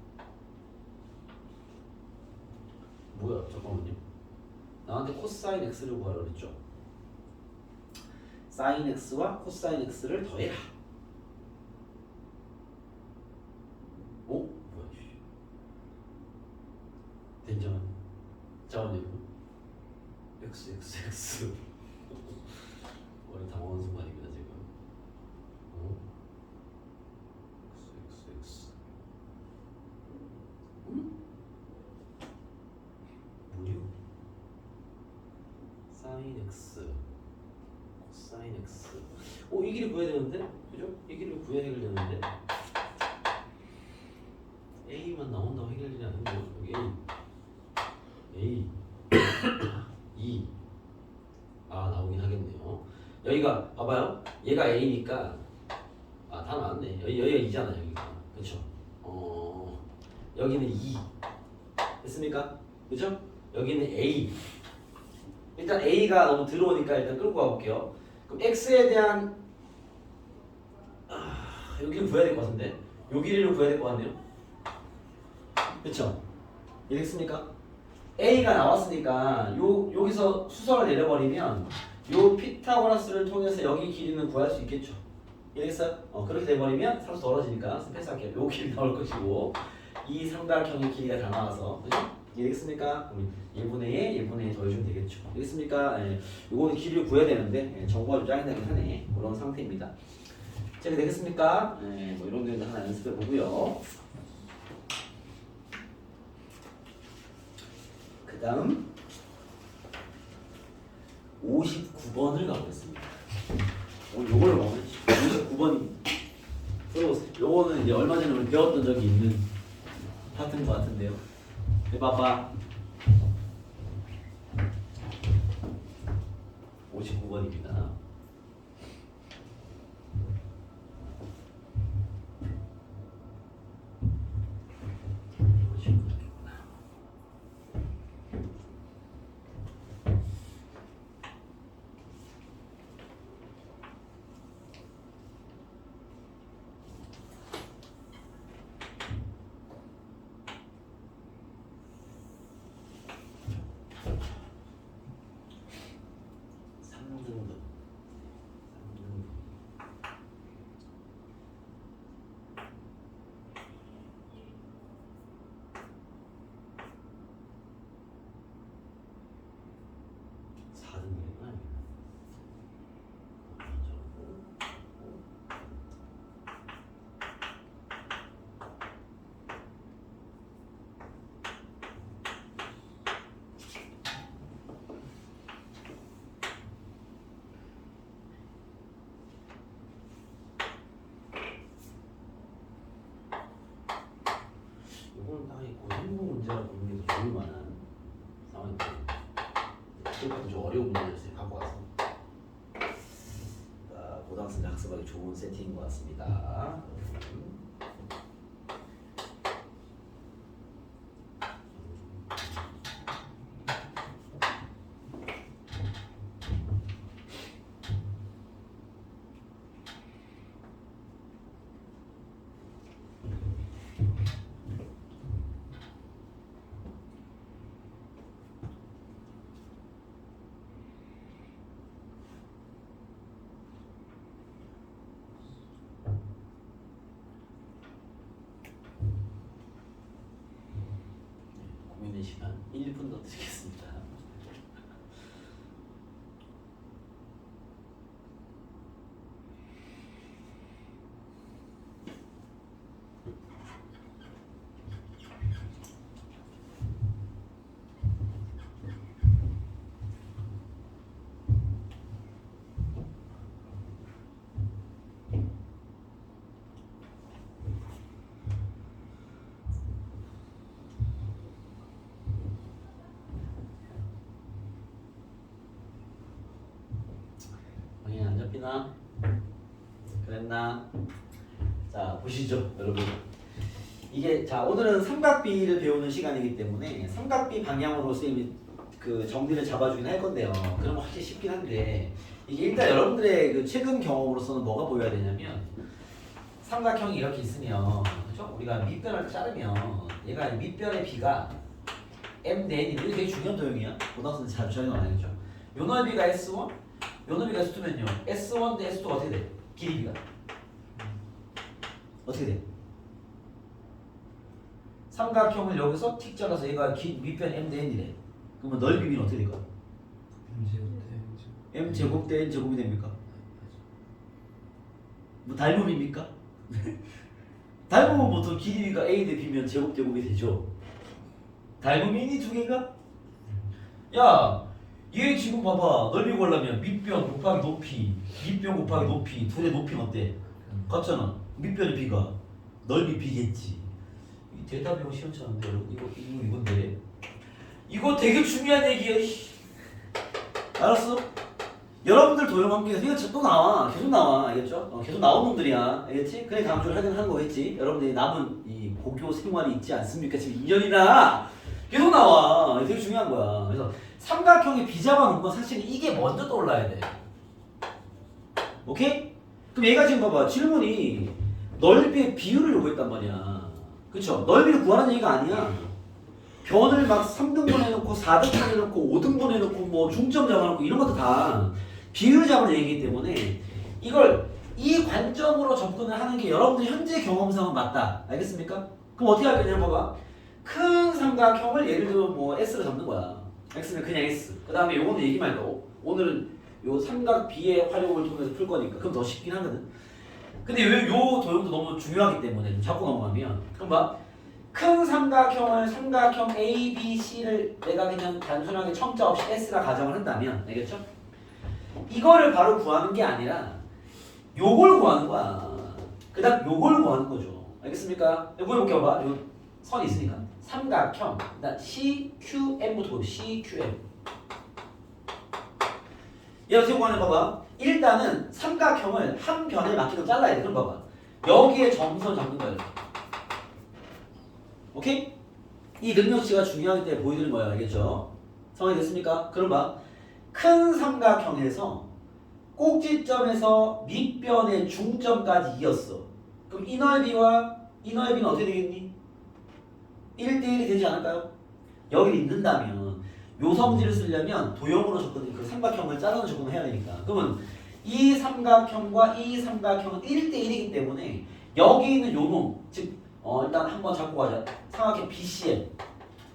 뭐야? 잠깐만요. 나한테 코사인 x를 구하라고 그랬죠? 사인 x와 코사인 x를 더해라. 오? 뭐야? 된장. 잠깐만요. x 머리 당황한 순간입니다 지금. x 뭐요? 사인 x 코사인 x. 이 길이 구해야 되는데, 그죠? 이 길을 구해야 해결되는데 a만 나온다고 해결되지 않는 거죠. 여기 a 2 나오긴 하겠네요. 여기가 봐봐요. 얘가 a니까 다 나왔네. 여기가 2잖아 여기가. 그렇죠? 여기는 2 됐습니까? 그죠? 여기는 a. 일단 a가 너무 들어오니까 일단 끌고 가볼게요. 그럼 x에 대한 여기를 구해야 될 것 같은데 요 길이를 구해야 될 것 같네요. 그렇죠? 이해됐습니까? a가 나왔으니까 여기서 수설을 내려버리면 요 피타고라스를 통해서 여기 길이는 구할 수 있겠죠. 이해됐어요? 그렇게 돼버리면 사수 떨어지니까 패스할게요. 요 길이 나올 것이고 이 삼각형의 길이가 다 나와서 그죠? 이해됐습니까? 1분의 1, 1분의 1 더해주면 되겠죠. 이해됐습니까? 요거는 길이를 구해야 되는데 정보가 좀 짜증나긴 하네. 그런 상태입니다. 자, 되겠습니까? 뭐 이런 데도 하나 연습해 보고요. 그 다음 59번을 가보겠습니다. 오늘 요걸로 가보면 59번이 요거는 이제 얼마 전에 우리 배웠던 적이 있는 파트인 것 같은데요. 해봐봐. 고등학생 학습하기 좋은 세팅인 것 같습니다. 고민의 시간 1분 더 드리겠습니다. 방향 안 잡히나? 그랬나? 자 보시죠 여러분. 이게 자 오늘은 삼각비를 배우는 시간이기 때문에 삼각비 방향으로 쌤이 그 정리를 잡아주긴 할 건데요. 그럼 확실히 쉽긴 한데 이게 일단 여러분들의 그 최근 경험으로서는 뭐가 보여야 되냐면 삼각형이 이렇게 있으면 그렇죠? 우리가 밑변을 자르면 얘가 밑변의 비가 m 대 n이 되게 중요한 도형이야. 고등학생 자주 나와야죠. 요 넓이가 S1, 요 넓이가 S2면요. S1 대 S2가 어떻게 돼? 길이비가 어떻게 돼? 삼각형을 여기서 틱 잘라서 얘가 밑변 m 대 n이래. 그러면 넓이 비는 어떻게 될까? m 제곱 대 n 제곱이 됩니까? 뭐 닮음입니까? 닮음은 보통 길이가 a 대 b면 제곱 제곱이 되죠. 닮음이 두 개인가? 야, 얘 지금 봐봐. 넓이 구하려면 밑변 곱하기 높이, 밑변 곱하기 높이, 둘의 높이는 어때? 같잖아. 밑변의 b가 넓이 b겠지. 이 대답이 시원찮은데 여러분 이건데. 이거 되게 중요한 얘기야. 알았어? 여러분들 도형 함께 이거 또 나와. 계속 나와. 알겠죠? 계속 나온 놈들이야. 알겠지? 그래 강조를 하긴 하는 거겠지. 여러분들이 남은 이 고교 생활이 있지 않습니까? 지금 2년이나 계속 나와. 되게 중요한 거야. 그래서 삼각형의 비잡아놓은 건 사실 이게 먼저 떠올라야 돼. 오케이? 그럼 얘가 지금 봐봐. 질문이 넓이의 비율을 요구했단 말이야. 그쵸? 넓이를 구하라는 얘기가 아니야. 변을 막 3등분 해놓고 4등분 해놓고 5등분 해놓고 뭐 중점 잡아놓고 이런 것도 다 비율 잡으는 얘기이기 때문에 이걸 이 관점으로 접근을 하는 게 여러분들 현재 경험상은 맞다. 알겠습니까? 그럼 어떻게 할 거냐 봐봐. 큰 삼각형을 예를 들면 뭐 S로 잡는 거야. X는 그냥 S. 그 다음에 요거는 얘기 말고 오늘은 요 삼각 B의 활용을 통해서 풀 거니까 그럼 더 쉽긴 하거든. 근데 요 도형도 너무 중요하기 때문에 좀 잡고 넘어가면 그럼 봐. 큰 삼각형을 삼각형 A, B, C를 내가 그냥 단순하게 첨자 없이 S라 가정을 한다면 알겠죠? 이거를 바로 구하는 게 아니라 요걸 구하는 거야. 그 다음 요걸 구하는 거죠. 알겠습니까? 이거 해볼게요. 봐. 요 선이 있으니까 삼각형 그다음 CQM부터 보여. CQM 얘 어떻게 구하냐 봐봐. 일단은 삼각형을 한 변에 맞게끔 잘라야 돼. 그럼 봐봐. 여기에 점선 잡는 거야. 오케이? 이 능력치가 중요하기 때문에 보여드리는 거야. 알겠죠? 상황이 됐습니까? 그럼 봐. 큰 삼각형에서 꼭지점에서 밑변의 중점까지 이었어. 그럼 이 넓이와 이 넓이는 어떻게 되겠니? 1대1이 되지 않을까요? 여기를 있는다면 요 성질을 쓰려면 도형으로 접근, 그 삼각형을 자르는 접근을 해야 되니까. 그러면 이 삼각형과 이 삼각형은 1대1이기 때문에 여기 있는 요 놈, 즉 일단 한번 잡고 가자. 삼각형 BCM은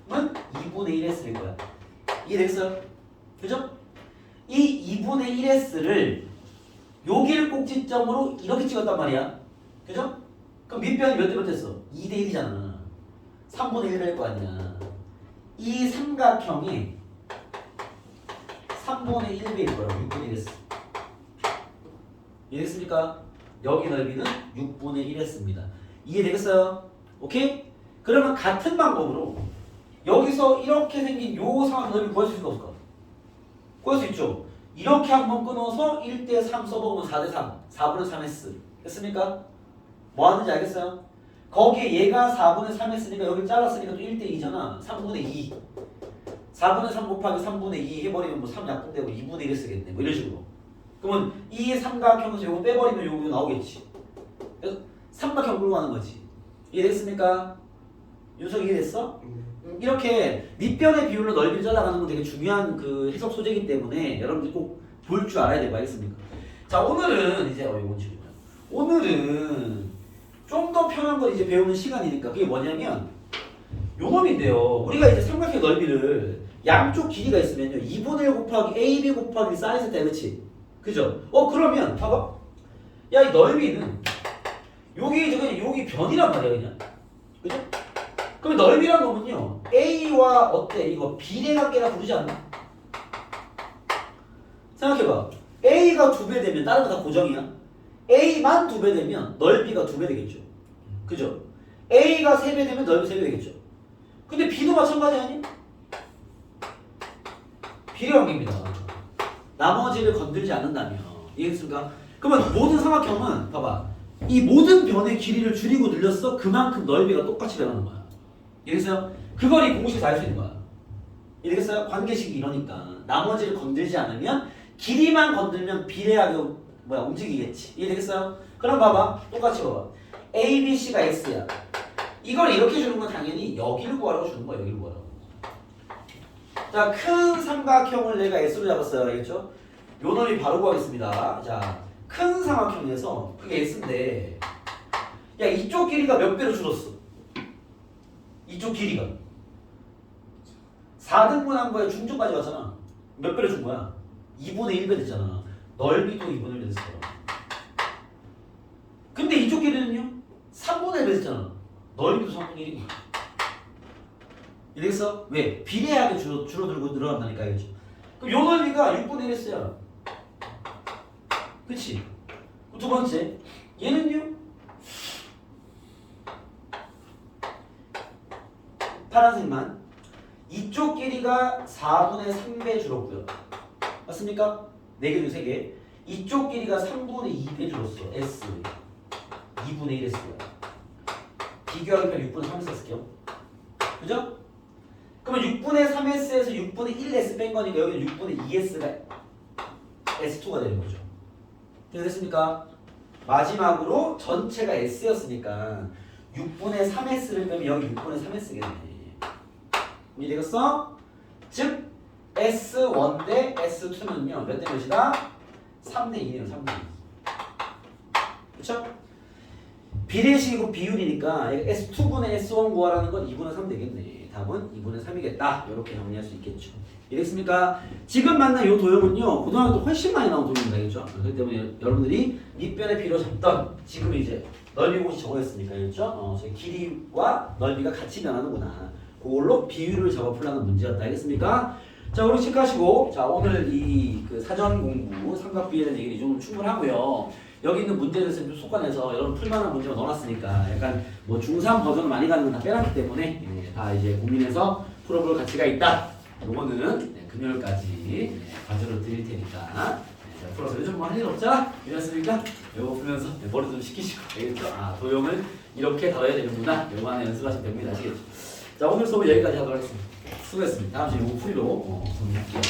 2분의 1S일 거야. 이해됐어요? 그죠? 이 2분의 1S를 여기를 꼭지점으로 이렇게 찍었단 말이야. 그죠? 그럼 밑변이 몇 대 몇 됐어? 2대 1이잖아. 3분의 1을 할 거 아니야. 이 삼각형이 3분의 1배일 거라고. 6분의 1S. 이해됐습니까? 여기 넓이는 6분의 1S입니다. 이해되겠어요? 오케이? 그러면 같은 방법으로 여기서 이렇게 생긴 요 상황 넓이 구할 수 있을까 없을까? 구할 수 있죠. 이렇게 한번 끊어서 1대3 써먹으면 4대3 4분의 3S 됐습니까? 뭐 하는지 알겠어요? 거기에 얘가 4분의 3 했으니까 여기 잘랐으니까 또 1대2잖아 3분의 2 4분의 3 곱하기 3분의 2 해버리면 뭐 3 약분되고 2분의 1을 쓰겠네 뭐 이런 식으로 그러면 이 삼각형에서 요거 빼버리면 요거 나오겠지 그래서 삼각형 끌고 가는 거지 이해됐습니까? 윤석이 이해됐어? 이렇게 밑변의 비율로 넓이를 잘라가는 건 되게 중요한 그 해석 소재이기 때문에 여러분들 꼭 볼 줄 알아야 되고 알겠습니까? 자 오늘은 이제 이건 지금 오늘은 좀 더 편한 걸 이제 배우는 시간이니까 그게 뭐냐면 요 놈인데요. 우리가 이제 삼각형 넓이를 양쪽 길이가 있으면요 2분의 1 곱하기 AB 곱하기 사이즈 때 그치? 그죠? 그러면 봐봐 야 이 넓이는 여기 이제 그냥 여기 변이란 말이야 그냥 그죠? 그럼 넓이란 놈은요 A와 어때? 이거 비례관계라 부르지 않나? 생각해봐 A가 2배 되면 다른 거 다 고정이야 A만 2배 되면 넓이가 2배 되겠죠 그죠? A가 3배 되면 넓이 3배 되겠죠 근데 B도 마찬가지 아니? 비례관계입니다 나머지를 건들지 않는다면 이해했습니까? 그러면 모든 삼각형은 봐봐 이 모든 변의 길이를 줄이고 늘렸어 그만큼 넓이가 똑같이 변하는 거야 이해했어요? 그걸 이 공식에서 알 수 있는 거야 이해겠어요? 관계식이 이러니까 나머지를 건들지 않으면 길이만 건들면 비례하게 움직이겠지 이해되겠어요? 그럼 봐봐 똑같이 봐봐 A, B, C가 X야 이걸 이렇게 주는 건 당연히 여기를 구하라고 주는 거야 여기를 구하라고 자 큰 삼각형을 내가 S로 잡았어요 알겠죠? 요 놈이 바로 구하겠습니다 자 큰 삼각형에서 그게 S인데 야 이쪽 길이가 몇 배로 줄었어? 이쪽 길이가 4등분한 거에 중점까지 갔잖아 몇 배로 준 거야? 2분의 1배 됐잖아 넓이도 2분의 1배 됐어 근데 이쪽 길이는요? 3분의 1배 됐잖아 넓이도 3분의 1이고 이래서 왜? 비례하게 줄어들고 늘어난다니까 알겠죠? 그럼 요 넓이가 6분의 1 했어요 그치? 두 번째 얘는요? 파란색만 이쪽 길이가 4분의 3배 줄었고요 맞습니까? 4개 중 3개 이쪽 길이가 3분의 2배 줄었어 S 2분의 1 했어요 비교하기 편해 6분의 3S 쓸게요 그죠? 그러면 6분의 3S에서 6분의 1S 뺀 거니까 여기는 6분의 2S가 S2가 되는 거죠 됐습니까? 마지막으로 전체가 S였으니까 6분의 3S를 빼면 여기 6분의 3S겠네 이해되겠어? 즉 S1 대 S2는요 몇 대 몇이다? 3대 2네요 3대 2 그쵸? 비례식이고 비율이니까 S2분의 S1 구하라는 건 2분의 3 되겠네 답은 2분의 3이겠다 이렇게 정리할 수 있겠죠 이해됐습니까? 지금 만난 이 도형은요 고등학교 때 훨씬 많이 나온 도형입니다 그렇죠? 그렇기 때문에 여러분들이 밑변의 비로 잡던 지금 이제 넓이 공식 적어냈으니까 그렇죠? 저희 길이와 넓이가 같이 변하는구나 그걸로 비율을 잡아 풀라는 문제였다 알겠습니까? 자 우리 체크하시고 자 오늘 이 그 사전 공부 삼각비에 대한 얘기는 좀 충분하고요 여기 있는 문제를 좀 속아내서 여러분 풀만한 문제만 넣어놨으니까 약간 뭐 중3 버전 많이 가는 건 다 빼놨기 때문에 다 이제 고민해서 풀어볼 가치가 있다 요거는 금요일까지 과제로 드릴 테니까 풀어서 요즘 뭐 할 일 없잖아? 이랬습니까? 요거 풀면서 머리 좀 식히시고 알겠죠? 도형을 이렇게 다뤄야 되는구나 요거 하나 연습하시면 됩니다 아시겠죠? 자 오늘 수업 여기까지 하도록 하겠습니다 수고했습니다 다음 주에 요거 풀이로 정리할게요